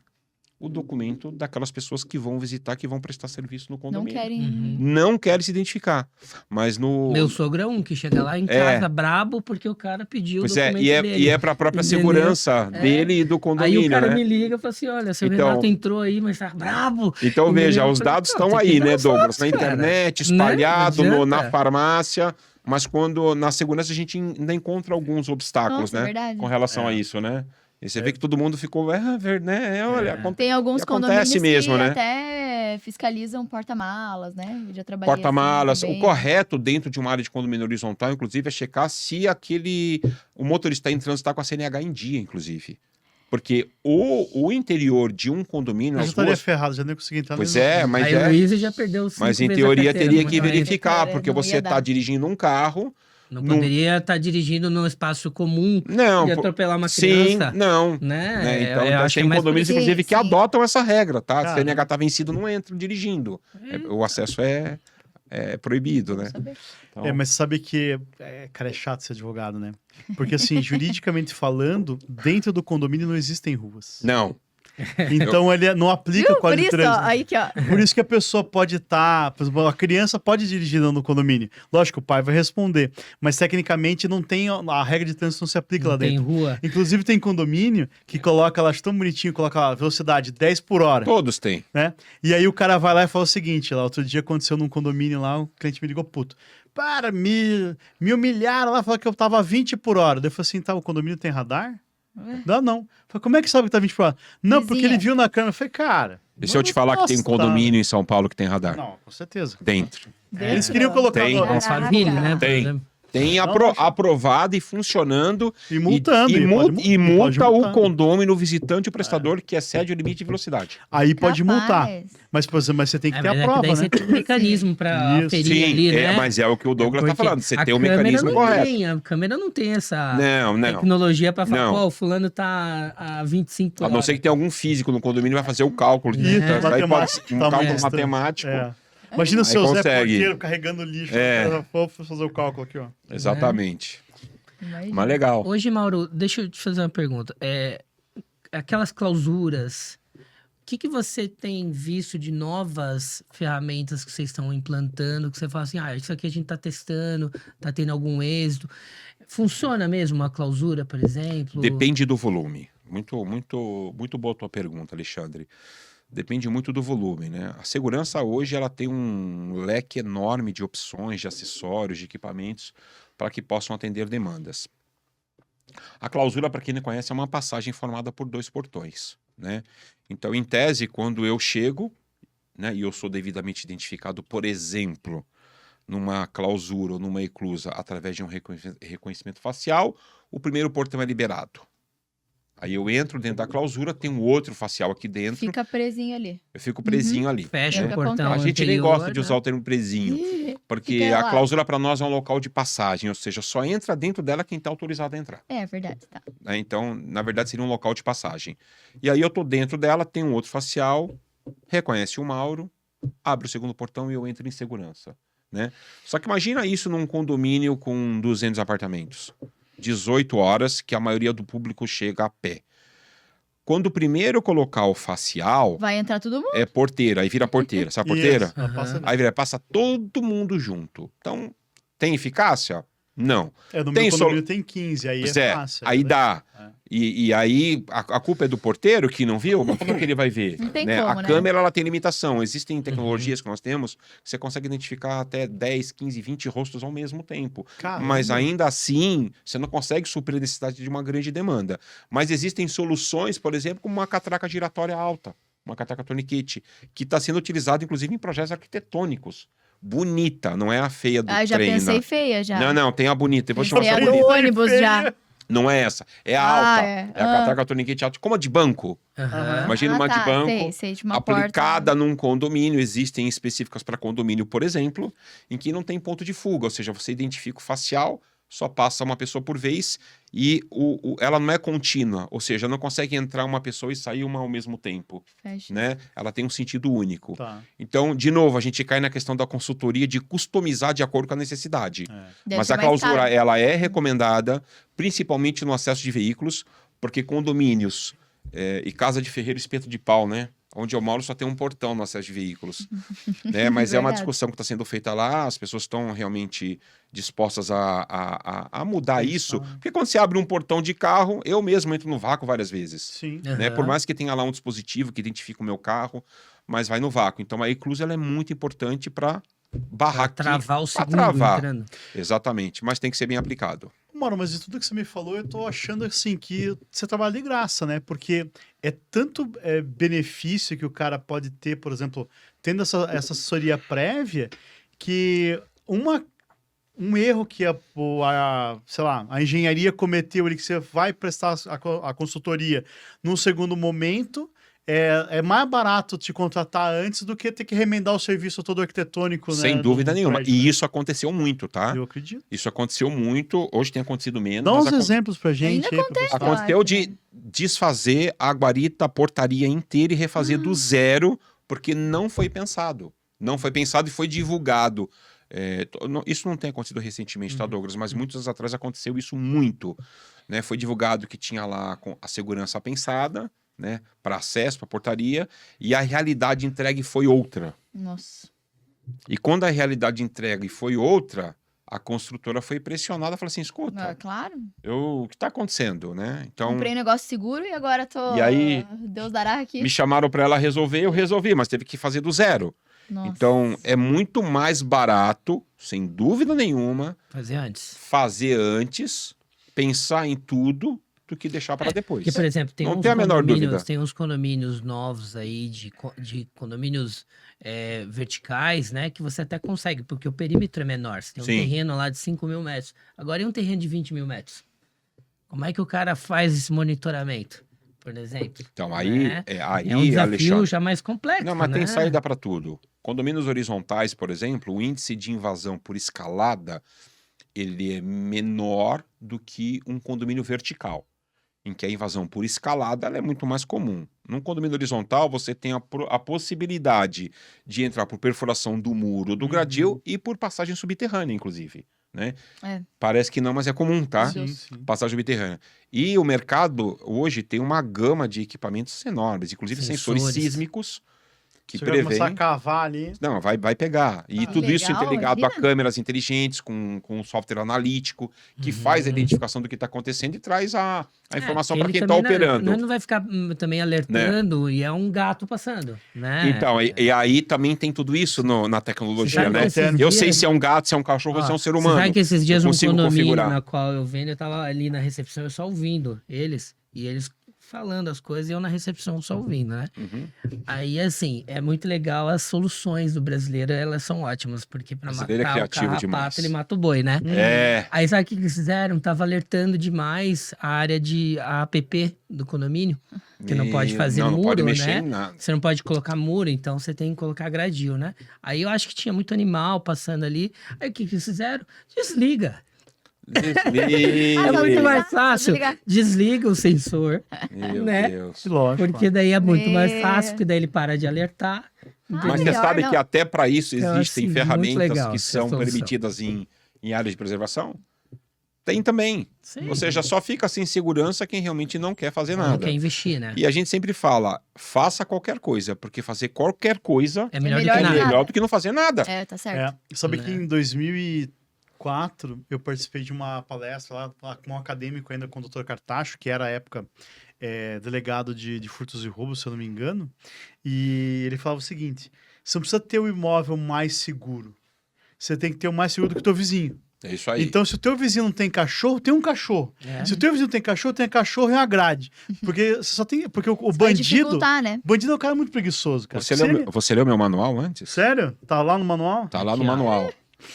C: o documento daquelas pessoas que vão visitar, que vão prestar serviço no
D: Não
C: condomínio.
D: querem...
C: Não querem se identificar. Mas no.
B: Meu sogro é um que chega lá em casa brabo porque o cara pediu o
C: Pois
B: documento dele.
C: e é para a própria
B: Entendeu?
C: segurança dele e do
B: Aí
C: condomínio,
B: o cara
C: né?
B: me liga e fala assim, olha, seu
C: Então-
B: Renato entrou aí, mas tá brabo.
C: Então,
B: Entendeu?
C: veja,
B: Eu
C: os
B: falei,
C: dados
B: "Não,
C: estão
B: tem que
C: aí,
B: dar
C: né,
B: os
C: Douglas?
B: dados,
C: Na
B: cara."
C: internet,
B: Né?
C: espalhado
B: Não
C: na
B: adianta.
C: farmácia. Mas quando na segurança a gente ainda encontra alguns obstáculos,
D: Nossa,
C: né?
D: verdade.
C: Com relação a isso, né? E você vê que todo mundo ficou, né? Olha,
D: Tem alguns
C: E acontece
D: condomínios
C: mesmo,
D: que
C: né?
D: até fiscalizam porta-malas, né? Eu já trabalhei
C: porta-malas.
D: assim
C: O
D: também.
C: correto dentro de uma área de condomínio horizontal, inclusive, é checar se o motorista em trânsito está com a CNH em dia, inclusive. Porque o interior de um condomínio,
A: Eu já
C: as
A: estaria
C: ruas...
A: ferrado, já nem consegui entrar
C: Pois
A: nem no-
C: é, mas
B: Aí o Luiz já perdeu 5
C: Mas em
B: vezes a
C: teoria
B: carteira
C: teria
B: no
C: que
B: momento.
C: verificar,
D: Cara,
C: porque
D: não
C: você
D: ia
C: está
D: dar.
C: dirigindo um carro,
B: Não poderia estar dirigindo num espaço comum
C: Não,
B: e atropelar uma criança.
C: sim, não.
B: Né?
C: Né? Então,
B: Eu acho que é
C: tem
B: mais
C: condomínios,
D: por-
C: inclusive,
D: Sim,
C: que
D: sim.
C: adotam essa regra, tá? Se
A: Cara.
C: a CNH tá vencido, não entram dirigindo. O acesso é proibido,
D: Bom
C: né?
D: saber.
C: Então,
A: Mas sabe que, cara, é chato ser advogado, né? Porque, assim, juridicamente falando, dentro do condomínio não existem ruas.
C: não.
A: Então, ele não aplica o
D: Viu? Por
A: Código de
D: isso, ó,
A: Trânsito.
D: aí que, ó.
A: Por isso que a pessoa pode estar... por exemplo, a criança pode dirigir no condomínio. Lógico, o pai vai responder. Mas, tecnicamente, não tem... A regra de trânsito não se aplica lá
B: Não tem
A: dentro.
B: rua.
A: Inclusive, tem condomínio que coloca, lá, acho tão bonitinho, coloca lá, velocidade 10 por hora.
C: Todos têm.
A: Né? E aí o cara vai lá e fala o seguinte, lá, outro dia aconteceu num condomínio lá, o cliente me ligou, puto, me humilharam lá, falaram que eu tava 20 por hora. Daí eu falei assim, tá, o condomínio tem radar?
D: Ué?
A: Não. Falei, como é que sabe que tá 20 por hora? Não, porque
D: Vizinha.
A: ele viu na câmera. Eu falei, cara...
C: E se eu te falar que tem um
A: nossa,
C: condomínio em São Paulo que tem radar?
A: Não, com certeza.
C: Dentro.
A: Eles queriam colocar...
C: Tem.
A: no-
B: Alphaville, né? por
C: Tem.
B: exemplo.
C: Tem
A: Não,
C: aprovado e funcionando.
A: E multando.
C: E
A: pode
C: multa o
A: multar.
C: condômino, o visitante e o prestador que excede o limite de velocidade.
A: Aí pode multar.
D: Capaz.
A: Mas, por exemplo, mas você tem que ter
B: mas
A: a
B: é que
A: prova,
B: daí
A: né?
B: você tem um mecanismo pra
A: Isso.
B: aferir
C: Sim,
B: ali, né?
C: mas é o que o Douglas tá
B: Porque
C: falando. Você
B: a
C: tem o
B: câmera
C: mecanismo
B: não
C: correto.
B: tem, a câmera não tem essa
C: Não.
B: tecnologia pra falar,
C: Não.
B: pô, o fulano tá a 25 por
C: A não
B: hora.
C: ser que tenha algum físico no condomínio vai fazer o cálculo.
A: Isso,
C: Então, isso aí pode
A: matemático,
C: ser um
A: tá
C: cálculo
A: mais-
C: matemático.
A: É. Imagina o
C: Aí
A: seu Zé
C: consegue.
A: Porteiro carregando lixo.
C: É.
A: O cara foi fazer o cálculo aqui, ó.
C: Exatamente.
D: Imagina.
C: Mas legal.
B: Hoje, Mauro, deixa eu te fazer uma pergunta. Aquelas clausuras, o que você tem visto de novas ferramentas que vocês estão implantando, que você fala assim, isso aqui a gente tá testando, tá tendo algum êxito. Funciona mesmo uma clausura, por exemplo?
C: Depende do volume. Muito boa a tua pergunta, Alexandre. Depende muito do volume, né? A segurança hoje ela tem um leque enorme de opções, de acessórios, de equipamentos para que possam atender demandas. A clausura, para quem não conhece, é uma passagem formada por 2 portões, né? Então, em tese, quando eu chego, né, e eu sou devidamente identificado, por exemplo, numa clausura ou numa eclusa através de um reconhecimento facial, o primeiro portão é liberado. Aí eu entro dentro da clausura, tem um outro facial aqui dentro,
D: Fica presinho ali.
C: eu fico presinho ali.
B: Fecha
D: É
B: o
D: o que
B: portão
C: A gente nem
B: anterior,
C: gosta de
B: né?
C: usar o termo presinho,
D: Ih,
C: porque
D: fica
C: a
D: lá.
C: cláusula para nós é um local de passagem, ou seja, só entra dentro dela quem está autorizado a entrar.
D: É verdade, tá.
C: Né? Então, na verdade, seria um local de passagem. E aí eu tô dentro dela, tem um outro facial, reconhece o Mauro, abre o segundo portão e eu entro em segurança. Né? Só que imagina isso num condomínio com 200 apartamentos. 18 horas, que a maioria do público chega a pé. Quando o primeiro colocar o facial,
D: Vai entrar todo mundo.
C: é porteira, aí vira porteira. Sabe a porteira?
A: Isso,
B: Aham.
A: passa-
C: Aí passa todo mundo junto. Então, tem eficácia? Não.
A: no
C: tem
A: meu condomínio tem 15, aí
C: Zé,
A: é fácil.
C: aí dá.
A: É.
C: E aí a culpa é do porteiro que não viu? Mas como é que ele vai ver?
D: Não tem
C: Né?
D: como,
C: A
D: né?
C: câmera ela tem limitação. Existem tecnologias que nós temos que você consegue identificar até 10, 15, 20 rostos ao mesmo tempo.
A: Caramba.
C: Mas ainda assim, você não consegue suprir a necessidade de uma grande demanda. Mas existem soluções, por exemplo, como uma catraca giratória alta, uma catraca tourniquet, que está sendo utilizada, inclusive, em projetos arquitetônicos. Bonita, não é a feia do
D: Ah, eu já
C: trem.
D: pensei
C: Não.
D: feia já.
C: Não, tem a bonita. Eu vou te
D: Pensei
C: mostrar
D: a
C: a
D: do
C: bonita.
D: ônibus já.
C: Não é essa, é a
D: Ah,
C: alta.
D: é.
C: É a catraca tourniquet alta, como a de banco.
B: Aham.
C: Imagina uma de banco
D: Sei, de uma
C: aplicada
D: porta.
C: num condomínio. Existem específicas para condomínio, por exemplo, em que não tem ponto de fuga, ou seja, você identifica o facial, só passa uma pessoa por vez e ela não é contínua, ou seja, não consegue entrar uma pessoa e sair uma ao mesmo tempo,
D: Fecha.
C: né? Ela tem um sentido único.
A: Tá.
C: Então, de novo, a gente cai na questão da consultoria de customizar de acordo com a necessidade.
A: É.
D: Deve
C: Mas
D: ser
C: a
D: mais
C: clausura,
D: caro.
C: ela é recomendada, principalmente no acesso de veículos, porque condomínios e casa de ferreiro espeto de pau, né? Onde eu moro só tem um portão no acesso de veículos. Né? Mas é uma
D: Verdade.
C: discussão que está sendo feita lá, as pessoas estão realmente dispostas a mudar
A: Pensar,
C: isso.
A: né?
C: Porque quando você abre um portão de carro, eu mesmo entro no vácuo várias vezes.
A: Sim.
C: Né?
B: Aham.
C: Por mais que tenha lá um dispositivo que identifica o meu carro, mas vai no vácuo. Então a eclusa ela é muito importante para barrar
B: Pra travar o
C: pra
B: segundo
C: travar.
B: entrando.
C: Exatamente, mas tem que ser bem aplicado.
A: Mano, mas de tudo que você me falou, eu tô achando assim que você trabalha de graça, né? Porque é tanto benefício que o cara pode ter, por exemplo, tendo essa assessoria prévia, que um erro que sei lá, a engenharia cometeu ali, que você vai prestar a consultoria num segundo momento, é mais barato te contratar antes do que ter que remendar o serviço todo arquitetônico, né?
C: Sem dúvida
A: do
C: nenhuma.
A: prédio,
C: E
A: né?
C: isso aconteceu muito, tá?
A: Eu acredito.
C: Isso aconteceu muito. Hoje tem acontecido menos.
A: Dá uns
C: mas
A: exemplos pra gente
D: Ainda
A: aí. pro pessoal.
C: aconteceu
D: acho,
C: de
D: né?
C: desfazer a guarita, a portaria inteira e refazer do zero, porque não foi pensado. Não foi pensado e foi divulgado. Isso não tem acontecido recentemente, tá, Douglas? Mas muitos anos atrás aconteceu isso muito. Né? Foi divulgado que tinha lá a segurança pensada, né, para acesso, para portaria, e a realidade entregue foi outra.
D: Nossa.
C: E quando a realidade entregue foi outra, a construtora foi pressionada, falou assim, escuta,
D: Claro.
C: o que está acontecendo, né? Então,
D: Comprei um negócio seguro e agora tô...
C: E aí,
D: Deus dará aqui.
C: me chamaram para ela resolver, eu resolvi, mas teve que fazer do zero.
D: Nossa.
C: Então, é muito mais barato, sem dúvida nenhuma, fazer antes, pensar em tudo, do que deixar para depois.
B: Porque, por exemplo, tem
C: Não
B: uns
C: tem a menor dúvida.
B: Tem uns condomínios novos aí, de condomínios verticais, né? Que você até consegue, porque o perímetro é menor. Você tem um
C: Sim.
B: terreno lá de 5 mil metros. Agora, e um terreno de 20 mil metros? Como é que o cara faz esse monitoramento, por exemplo?
C: Então, aí,
B: Né?
C: aí
B: É um desafio
C: Alexandre...
B: já mais complexo,
C: Não, mas
B: né?
C: tem saída para tudo. Condomínios horizontais, por exemplo, o índice de invasão por escalada, ele é menor do que um condomínio vertical, em que a invasão por escalada ela é muito mais comum. Num condomínio horizontal, você tem a possibilidade de entrar por perfuração do muro do gradil e por passagem subterrânea, inclusive. Né? Parece que não, mas é comum, tá?
A: Sim, sim.
C: Passagem subterrânea. E o mercado hoje tem uma gama de equipamentos enormes, inclusive sensores sísmicos, que
A: Você vai começar a
C: prevêem...
A: cavar ali.
C: Não, vai pegar. E
A: Ah,
C: tudo isso
D: legal,
C: interligado a
D: imagina.
C: câmeras inteligentes, com um software analítico, que faz a identificação do que está acontecendo e traz a informação para quem está operando.
B: Não vai ficar também alertando e é um gato passando, né?
C: Então, e aí também tem tudo isso na tecnologia,
B: sabe
C: né?
B: que esses
C: Eu
B: dias-
C: sei se é um gato, se é um cachorro, se é um ser humano.
B: Você sabe que esses dias
C: Eu
B: um
C: consigo
B: condomínio
C: configurar.
B: na qual eu vendo, eu tava ali na recepção, eu só ouvindo eles, e eles falando as coisas e eu na recepção só ouvindo, né?
C: Uhum.
B: Aí, assim, é muito legal, as soluções do brasileiro, elas são ótimas, porque pra
C: Brasileiro é
B: matar o
C: criativo
B: carrapato,
C: demais.
B: ele mata o boi, né?
C: É.
B: Aí sabe o que eles fizeram? Tava alertando demais a área a app do condomínio, que não pode fazer
C: não
B: muro,
C: pode
B: né?
C: mexer em nada.
B: Você não pode colocar muro, então você tem que colocar gradil, né? Aí eu acho que tinha muito animal passando ali. Aí o que eles fizeram? Desliga. É muito mais fácil.
D: Desligar.
B: Desliga o sensor,
C: Meu
B: né?
C: Deus.
A: Lógico.
B: Porque daí é muito mais
D: É.
B: fácil, porque daí ele para de alertar.
C: Mas você
D: melhor
C: sabe
D: não.
C: que até para isso
B: Eu acho,
C: existem
B: sim,
C: ferramentas
B: muito legal
C: que
B: essa
C: são
B: solução.
C: permitidas em áreas de preservação? Tem também.
B: Sim.
C: Ou seja, só fica sem segurança quem realmente não quer fazer
B: Não
C: nada.
B: quer investir, né?
C: E a gente sempre fala, faça qualquer coisa, porque fazer qualquer coisa
B: É melhor,
D: melhor
B: do
C: é
B: que nada.
C: melhor do que não fazer nada.
D: É, tá certo.
A: Sabe que
B: Né?
A: em 2004 eu participei de uma palestra lá com um acadêmico ainda, com o Dr. Cartacho, que era à época delegado de furtos e roubos, se eu não me engano. E ele falava o seguinte: você não precisa ter o imóvel mais seguro. Você tem que ter o mais seguro do que o teu vizinho.
C: É isso aí.
A: Então, se o teu vizinho não tem cachorro, tem um cachorro.
B: É.
A: Se o teu vizinho tem cachorro e uma grade. Porque você só tem. Porque o
D: Vai
A: bandido.
D: dificultar, né?
A: Bandido é um cara muito preguiçoso, cara.
C: Você leu meu manual antes?
A: Sério? Tá lá no manual?
C: Tá lá no
B: Aqui, ó.
C: manual.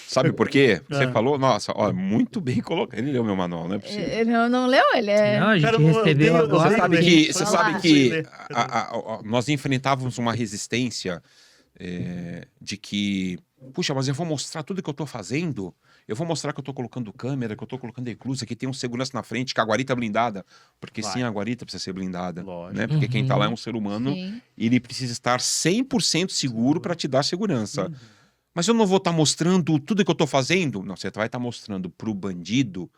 C: Sabe por quê? Você
A: É.
C: falou, nossa, ó, muito bem colocado. Ele leu meu manual, não é possível.
D: Ele não leu? Ele é...
B: Não, a gente
A: Cara, eu
B: recebeu
A: odeio-
B: agora.
A: eu
C: Sabe
A: ler.
C: que,
A: Vai
C: você
A: lá.
C: sabe
A: Sei
C: que
A: ler.
C: nós enfrentávamos uma resistência de que, puxa, mas eu vou mostrar tudo que eu tô fazendo, eu vou mostrar que eu tô colocando câmera, que eu tô colocando eclusa, que tem um segurança na frente, que a guarita é blindada, porque
A: Vai.
C: sim, a guarita precisa ser blindada,
A: Lógico.
C: né? Porque quem tá
B: Uhum.
C: lá é um ser humano
D: Sim.
C: e ele precisa estar 100% seguro para te dar segurança. Mas eu não vou estar mostrando tudo que eu tô fazendo? Não, você vai estar mostrando pro bandido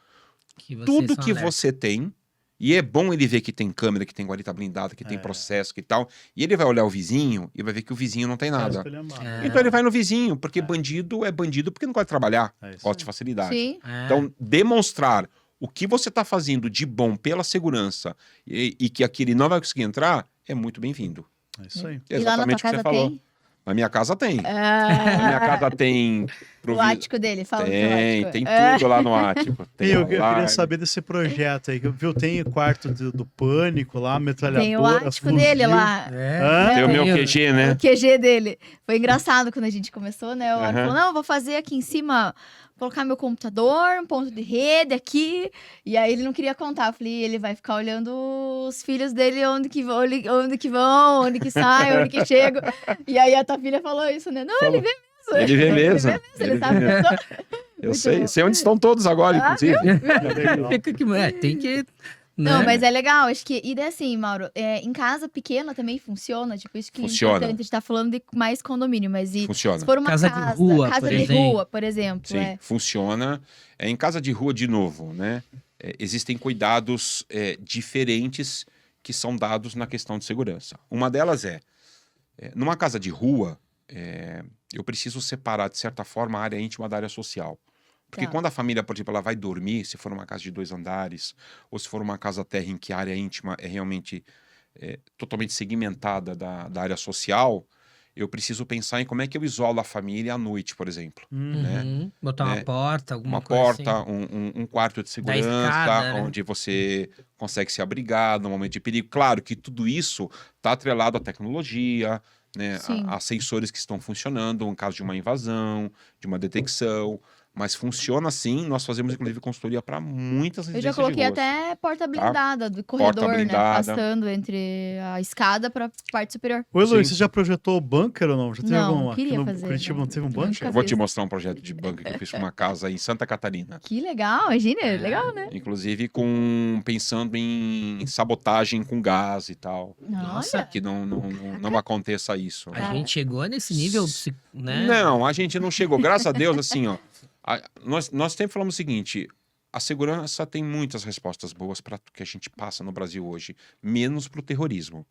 B: Que vocês
C: tudo
B: são
C: que
B: alertas.
C: você tem, e é bom ele ver que tem câmera, que tem guarita blindada, que tem processo, que tal, e ele vai olhar o vizinho e vai ver que o vizinho não tem nada.
B: É.
C: Então ele vai no vizinho, porque bandido é bandido porque não gosta de trabalhar,
A: É isso
C: gosta de
A: aí.
C: facilidade.
D: Sim.
B: É.
C: Então, demonstrar o que você está fazendo de bom pela segurança e que aquele não vai conseguir entrar, é muito bem-vindo.
A: É isso aí.
D: E lá na tua
C: Exatamente o que você
D: casa
C: falou.
D: tem?
C: Na minha casa tem. Na
D: Ah,
C: minha casa tem
D: O ático dele, fala do teu ático.
C: Tem tudo lá no ático. Tem
A: Eu queria
C: alarme.
A: saber desse projeto aí, viu? Tem o quarto do Pânico lá, metralhadora,
D: Tem o ático dele
A: fuzil.
D: lá.
A: Hã?
C: Tem o meu
B: Tem-
C: QG, né?
D: O QG dele. Foi engraçado quando a gente começou, né? O Ari
C: Aham.
D: falou, não, eu vou fazer aqui em cima, colocar meu computador, um ponto de rede aqui. E aí ele não queria contar. Eu falei, ele vai ficar olhando os filhos dele, onde que vão, onde que saem, onde que chegam. E aí a tua filha falou isso, né? Não, ele vê mesmo.
C: Ele vê mesmo.
D: Ele sabe
C: mesmo.
D: mesmo.
C: Eu
D: Muito
C: sei,
D: bom.
C: sei onde estão todos agora,
D: Ah,
C: inclusive.
B: Fica aqui, tem que...
D: Não,
B: né?
D: mas é legal, acho que. E daí assim, Mauro, em casa pequena também funciona, tipo, isso que é
C: Funciona.
D: importante. A gente tá falando de mais condomínio, mas
C: Funciona.
D: se for uma
B: Casa de rua,
D: casa
B: por
D: de
B: exemplo.
D: rua, por exemplo.
C: Sim, funciona. Em casa de rua, de novo, né? Existem cuidados diferentes que são dados na questão de segurança. Uma delas numa casa de rua, eu preciso separar, de certa forma, a área íntima da área social. Porque
D: Tá.
C: quando a família, por exemplo, ela vai dormir, se for uma casa de 2 andares, ou se for uma casa térrea em que a área íntima é realmente totalmente segmentada da área social, eu preciso pensar em como é que eu isolo a família à noite, por exemplo. né?
B: Uhum. Botar uma
C: Né?
B: porta, alguma
C: Uma
B: coisa
C: porta,
B: assim.
C: um quarto de segurança,
B: escada, né?
C: onde você consegue se abrigar no momento de perigo. Claro que tudo isso está atrelado à tecnologia, né?
D: Sim.
C: A sensores que estão funcionando em caso de uma invasão, de uma detecção. Mas funciona assim, nós fazemos inclusive consultoria para muitas
D: Eu
C: residências
D: já coloquei
C: de ruas.
D: até porta blindada do corredor, né?
C: blindada.
D: Passando entre a escada pra parte superior.
A: Oi, Luiz,
C: Sim.
A: você já projetou bunker ou não? Já teve
D: Não,
A: algum? Aqui
D: queria
A: no
D: fazer,
A: Curitiba não teve um
D: não.
A: bunker?
D: Nunca
C: Eu vou te
D: fiz.
C: mostrar um projeto de bunker que eu fiz para uma casa em Santa Catarina.
D: Que legal, imagina, legal, né?
C: Inclusive pensando em sabotagem com gás e tal.
B: Nossa.
D: Olha,
C: Que não aconteça isso.
B: A gente chegou nesse nível, né?
C: Não, a gente não chegou. Graças a Deus, assim, ó. Nós sempre falamos o seguinte: a segurança tem muitas respostas boas para o que a gente passa no Brasil hoje, menos para o terrorismo.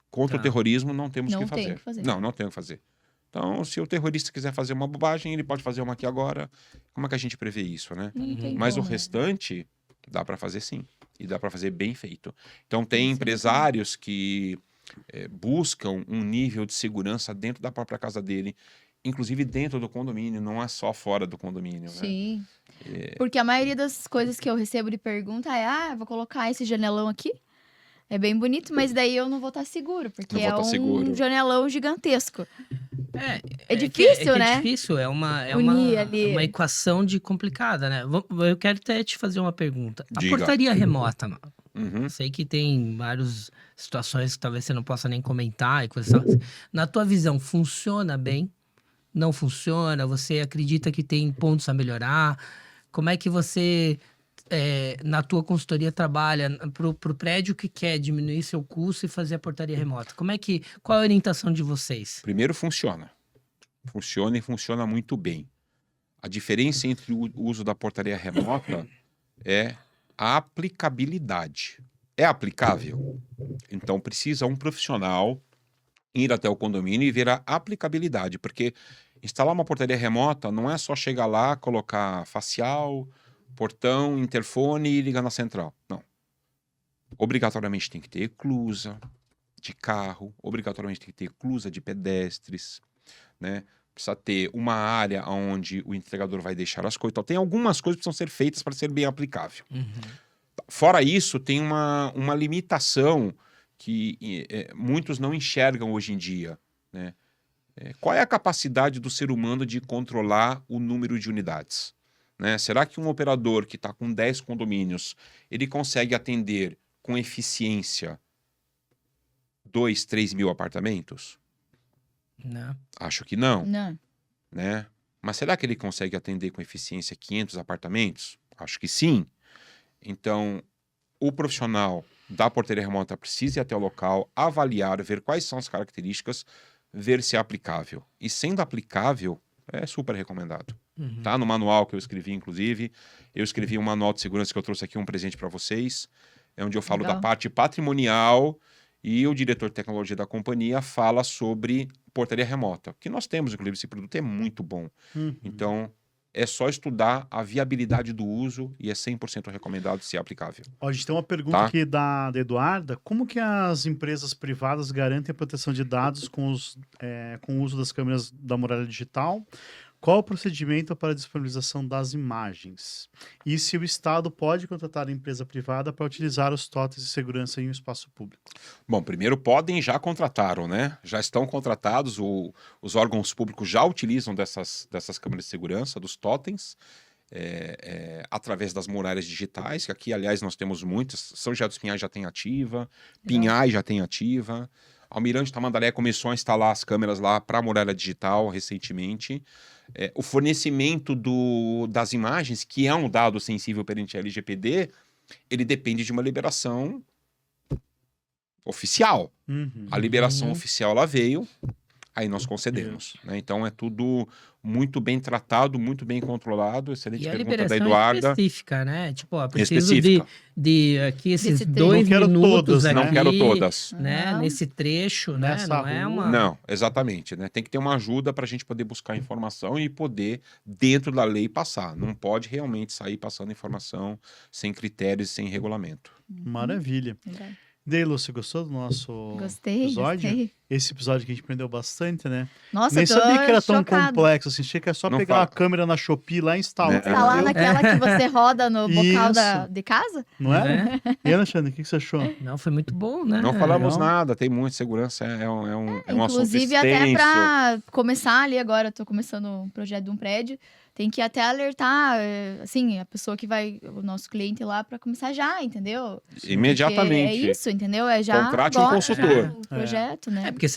C: Contra
B: Tá.
C: o terrorismo não temos o
D: Não
C: que
D: tem
C: fazer.
D: o que fazer.
C: Não tem o que fazer. Então, se o terrorista quiser fazer uma bobagem, ele pode fazer uma aqui agora. Como é que a gente prevê isso, né?
D: não tem
C: Mas o
D: como, né?
C: restante dá para fazer sim. E dá para fazer bem feito. Então, tem
D: Isso é
C: empresários que buscam um nível de segurança dentro da própria casa dele, inclusive dentro do condomínio, não é só fora do condomínio, né?
D: Sim. Porque a maioria das coisas que eu recebo de pergunta vou colocar esse janelão aqui. É bem bonito, mas daí eu não vou estar seguro, porque
C: Não vou
D: é
C: tá
D: um
C: seguro.
D: janelão gigantesco.
B: É
D: difícil,
B: que
D: né?
B: É difícil, é uma
D: Unir ali.
B: uma equação de complicada, né? Eu quero até te fazer uma pergunta. A
C: Diga.
B: portaria remota, mano.
C: Uhum.
B: Sei que tem várias situações que talvez você não possa nem comentar e coisas assim. Na tua visão, funciona bem? Não funciona? Você acredita que tem pontos a melhorar? Como é que você, na tua consultoria, trabalha pro prédio que quer diminuir seu custo e fazer a portaria remota? Qual a orientação de vocês?
C: Primeiro, funciona. Funciona e funciona muito bem. A diferença entre o uso da portaria remota é a aplicabilidade. É aplicável? Então, precisa um profissional ir até o condomínio e ver a aplicabilidade, porque instalar uma portaria remota não é só chegar lá, colocar facial, portão, interfone e ligar na central. Não. Obrigatoriamente tem que ter eclusa de carro, obrigatoriamente tem que ter eclusa de pedestres, né? Precisa ter uma área onde o entregador vai deixar as coisas. Então, tem algumas coisas que precisam ser feitas para ser bem aplicável. Fora isso, tem uma limitação que muitos não enxergam hoje em dia, né? Qual é a capacidade do ser humano de controlar o número de unidades, né? Será que um operador que está com 10 condomínios, ele consegue atender com eficiência 2, 3 mil apartamentos?
B: Né?
C: Acho que não,
D: Não.
C: né? Mas será que ele consegue atender com eficiência 500 apartamentos? Acho que sim. Então, o profissional da portaria remota precisa ir até o local, avaliar, ver quais são as características, ver se é aplicável. E sendo aplicável, é super recomendado. Tá? No manual que eu escrevi, inclusive, eu escrevi um manual de segurança que eu trouxe aqui, um presente para vocês, onde eu falo
D: Legal.
C: da parte patrimonial e o diretor de tecnologia da companhia fala sobre portaria remota. Que nós temos, inclusive, esse produto é muito bom. Então, é só estudar a viabilidade do uso e é 100% recomendado se é aplicável.
A: Ó, a gente tem uma pergunta
C: Tá.
A: aqui da Eduarda. Como que as empresas privadas garantem a proteção de dados com o uso das câmeras da muralha digital? Qual o procedimento para a disponibilização das imagens? E se o Estado pode contratar a empresa privada para utilizar os totens de segurança em um espaço público?
C: Bom, primeiro podem, já contrataram, né? Já estão contratados, os órgãos públicos já utilizam dessas câmeras de segurança, dos totens, através das muralhas digitais, que aqui, aliás, nós temos muitas. São José dos Pinhais já tem ativa, Pinhais já tem ativa. Almirante Tamandaré começou a instalar as câmeras lá para a muralha digital recentemente. O fornecimento das imagens, que é um dado sensível perante a LGPD, ele depende de uma liberação oficial.
A: Uhum.
C: A liberação oficial ela veio, aí nós concedemos. Né? Então é tudo muito bem tratado, muito bem controlado. Excelente
B: E a
C: pergunta da
B: liberação
C: Eduarda.
B: específica, né? Tipo, ó, preciso
C: Específica.
B: de aqui esses
D: Desse trecho.
B: 2
A: Não quero
B: minutos
A: todos, né?
B: aqui,
C: Não quero todas.
B: né?
D: Não.
B: Nesse trecho, né?
A: Nessa
B: Não é
A: rua.
B: uma...
C: Não, exatamente. Né? Tem que ter uma ajuda para a gente poder buscar informação e poder, dentro da lei, passar. Não pode realmente sair passando informação sem critérios e sem regulamento.
A: Maravilha.
D: Verdade.
A: Daí, Lúcia, gostou do nosso
D: Gostei,
A: episódio?
D: gostei.
A: Esse episódio que a gente aprendeu bastante, né?
D: Nossa,
A: Nem
D: eu tô
A: sabia que era tão
D: chocada.
A: complexo, assim. Achei que é só
C: Não
A: pegar
C: fala.
A: a câmera na Shopee lá e instalar.
C: Né?
D: Tá lá
A: entendeu?
D: naquela que você roda no bocal
A: Isso.
D: de casa?
A: Não é?
B: Né?
A: E Alexandre, o que você achou?
B: Não, foi muito bom, né?
C: Não falamos
A: legal.
C: nada, tem muita segurança, é um assunto
D: Inclusive, até
C: extenso.
D: pra começar ali agora, eu tô começando um projeto de um prédio, tem que até alertar, assim, a pessoa que vai, o nosso cliente lá, pra começar já, entendeu?
C: Imediatamente.
D: Porque é isso, entendeu? É já
C: Contrate um
D: agora,
C: consultor.
D: o projeto, né?
B: É porque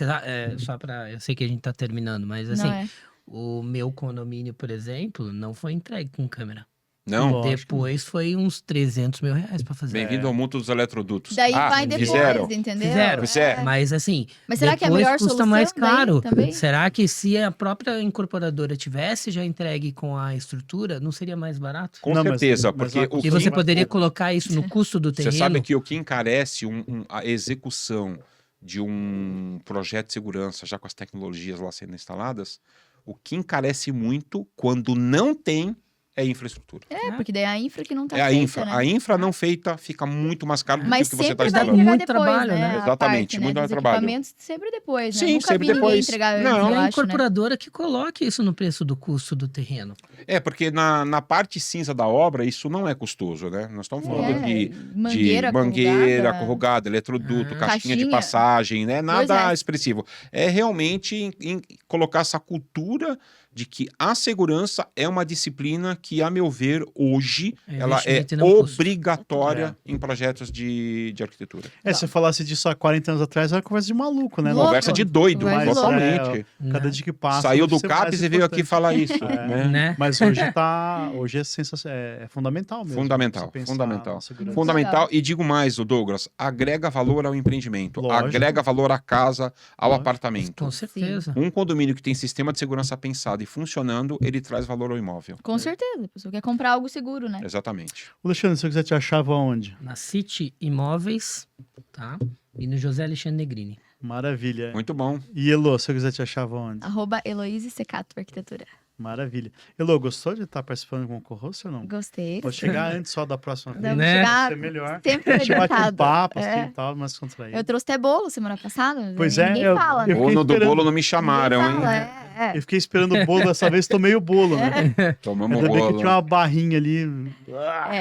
B: só pra... Eu sei que a gente tá terminando, mas assim,
D: Não é.
B: o meu condomínio, por exemplo, não foi entregue com câmera.
C: Não?
A: Lógico.
B: Depois foi uns 300 mil reais pra fazer.
C: Bem-vindo ao mundo dos eletrodutos.
D: Daí vai depois,
C: fizeram.
D: entendeu?
B: Fizeram.
C: Fizeram.
B: Mas assim,
D: Mas será que é a
B: depois
D: melhor
B: custa
D: solução
B: mais
D: daí
B: caro.
D: também?
B: Será que se a própria incorporadora tivesse já entregue com a estrutura, não seria mais barato?
C: Com
A: Não, mas-
C: certeza,
A: mas
C: porque
A: a-
C: o
B: E você
A: Sim,
B: poderia
A: mas-
B: colocar isso no custo do terreno?
C: Você sabe que o que encarece a execução de um projeto de segurança, já com as tecnologias lá sendo instaladas, o que encarece muito quando não tem é infraestrutura.
D: É, porque daí é a infra que não tá
C: É a
D: feita,
C: infra.
D: né?
C: A infra não feita fica muito mais caro do
D: Mas
C: que o que você está
D: sempre vai
C: instalando.
D: entregar
B: Muito
D: depois,
B: trabalho,
D: né?
B: né?
D: a
C: Exatamente,
D: parte,
C: muito
D: né, dos
C: trabalho.
D: equipamentos sempre depois, né?
C: Sim,
D: Nunca
C: sempre
D: vi ninguém
C: depois.
D: entregar antes,
C: Não.
B: E
D: eu
B: a
D: acho, né?
B: incorporadora que coloque isso no preço do custo do terreno.
C: É, porque na parte cinza da obra, isso não é custoso, né? Nós estamos falando de mangueira corrugada, eletroduto,
B: Ah.
C: caixinha de
D: Caixinha.
C: passagem, né? Nada
D: Pois é.
C: expressivo. É realmente em colocar essa cultura de que a segurança é uma disciplina que, a meu ver, hoje, ela é
B: investimento e não custo.
C: obrigatória em projetos de arquitetura.
A: Se você disse isso há 40 anos atrás, era conversa de maluco, né?
D: Louco.
C: Conversa de doido,
D: Mas,
C: totalmente.
A: Cada
B: Né?
A: dia que passa...
C: Saiu do
A: você
C: CAPES
A: mais
C: e veio aqui
A: importante.
C: falar isso.
A: É.
C: Né?
B: Né?
A: Mas hoje é sensacional, é fundamental mesmo.
C: Fundamental,
A: você pensar
C: fundamental.
A: na segurança.
C: Fundamental, e digo mais, o Douglas, agrega valor ao empreendimento,
A: Lógico.
C: agrega valor à casa, ao
A: Lógico.
C: apartamento.
B: Com certeza.
C: Um condomínio que tem sistema de segurança pensado e funcionando, ele traz valor ao imóvel.
D: Com certeza, a pessoa quer comprar algo seguro, né?
C: Exatamente.
A: Alexandre, se eu quiser te achava onde?
B: Na City Imóveis, tá? E no José Alexandre Negrini.
A: Maravilha.
C: Muito bom.
A: E Elô, se eu quiser te achava onde?
D: @Heloise Secato Arquitetura.
A: Maravilha. Elô, gostou de estar participando com o co-host ou não?
D: Gostei.
A: Pode chegar antes só da próxima vez.
D: Vamos
B: Né?
D: chegar
A: Ser melhor.
D: sempre
A: A gente bate um
D: adiantado.
A: papo,
D: É.
A: assim, e tal, mas contraído.
D: Eu trouxe até bolo semana passada.
A: Pois é,
D: ninguém
A: eu-
D: fala, né?
A: eu-
C: O
A: fiquei
C: dono do
A: esperando.
C: bolo não me chamaram,
D: Ninguém fala,
C: hein?
A: Eu fiquei esperando o bolo, dessa vez tomei o bolo, né?
C: Tomamos
A: Ainda bem que
C: bolo.
A: tinha uma barrinha ali.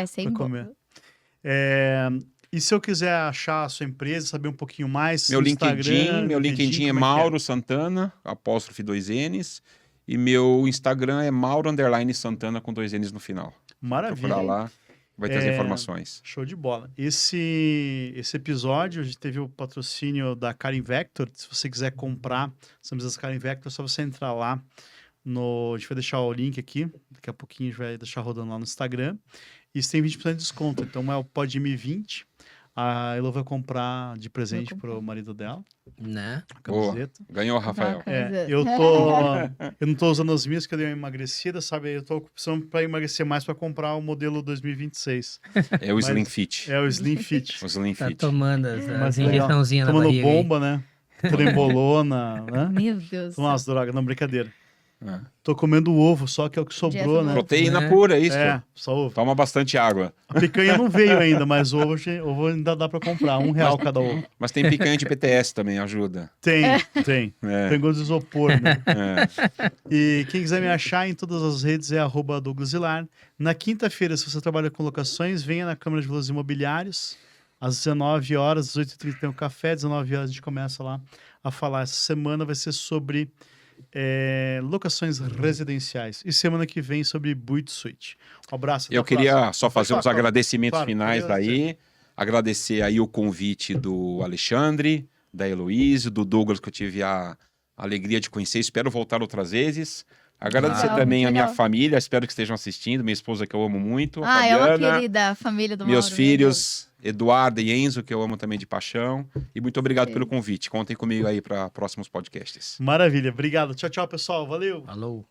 D: Sem
A: pra
D: bolo.
A: comer. E se eu quiser achar a sua empresa, saber um pouquinho mais?
C: Meu LinkedIn,
A: Instagram,
C: LinkedIn é
A: como
C: Mauro Santana, apóstrofe 2 N's. E meu Instagram é Mauro_Santana com 2 N's no final.
A: Maravilha.
C: Procurar lá, vai ter as
A: É,
C: informações.
A: Show de bola. Esse episódio, a gente teve o patrocínio da Karen Vector. Se você quiser comprar as camisas Karen Vector, é só você entrar lá. A gente vai deixar o link aqui. Daqui a pouquinho a gente vai deixar rodando lá no Instagram. E você tem 20% de desconto. Então é o Podme 20. A Elo vai comprar de presente
D: comprar.
A: pro marido dela.
B: Né?
A: A
C: Boa.
A: camiseta.
C: Ganhou, Rafael.
D: Bacana.
A: Eu não tô usando as minhas, que eu dei uma emagrecida, sabe? Eu tô precisando para emagrecer mais para comprar o modelo 2026.
C: É o
A: Mas-
C: Slim Fit.
A: É o Slim Fit.
C: O Slim
B: Tá
C: Fit.
B: tomando as
A: Mas legal.
B: injeçãozinhas na
A: Tomando
B: barriga. aí.
A: bomba, né? Trembolona, né?
D: Meu Deus.
A: Tomando umas drogas, não, brincadeira. Tô comendo o ovo só, que é o que sobrou, né?
C: Proteína
B: É.
C: pura, é isso.
A: É, só ovo.
C: Toma bastante água.
A: A picanha não veio ainda, mas ovo ainda dá pra comprar. R$1 cada ovo.
C: Mas tem picanha de PTS também, ajuda.
A: Tem.
C: É.
A: Tem gosto de isopor, né?
C: É.
A: E quem quiser me achar em todas as redes é @DouglasVilar. Na quinta-feira, se você trabalha com locações, venha na Câmara de Valores Imobiliários. Às 19 horas, às 8h30 tem um café, 19 horas a gente começa lá a falar. Essa semana vai ser sobre locações residenciais. E semana que vem sobre Build-Suite. Um abraço. Até
C: Eu
A: a próxima.
C: queria só fazer uns
A: Claro,
C: agradecimentos
A: claro,
C: finais
A: queria
C: aí. Agradecer aí o convite do Alexandre, da Heloísio, do Douglas, que eu tive a alegria de conhecer. Espero voltar outras vezes. Agradecer
D: Legal,
C: também a minha
D: legal.
C: família, espero que estejam assistindo. Minha esposa, que eu amo muito, a
D: É uma
C: Fabiana.
D: querida família do
C: Meus
D: Mauro,
C: filhos, Eduardo e Enzo, que eu amo também de paixão. E muito obrigado
D: Sim.
C: pelo convite. Contem comigo aí para próximos podcasts.
A: Maravilha. Obrigado. Tchau, tchau, pessoal. Valeu.
B: Falou.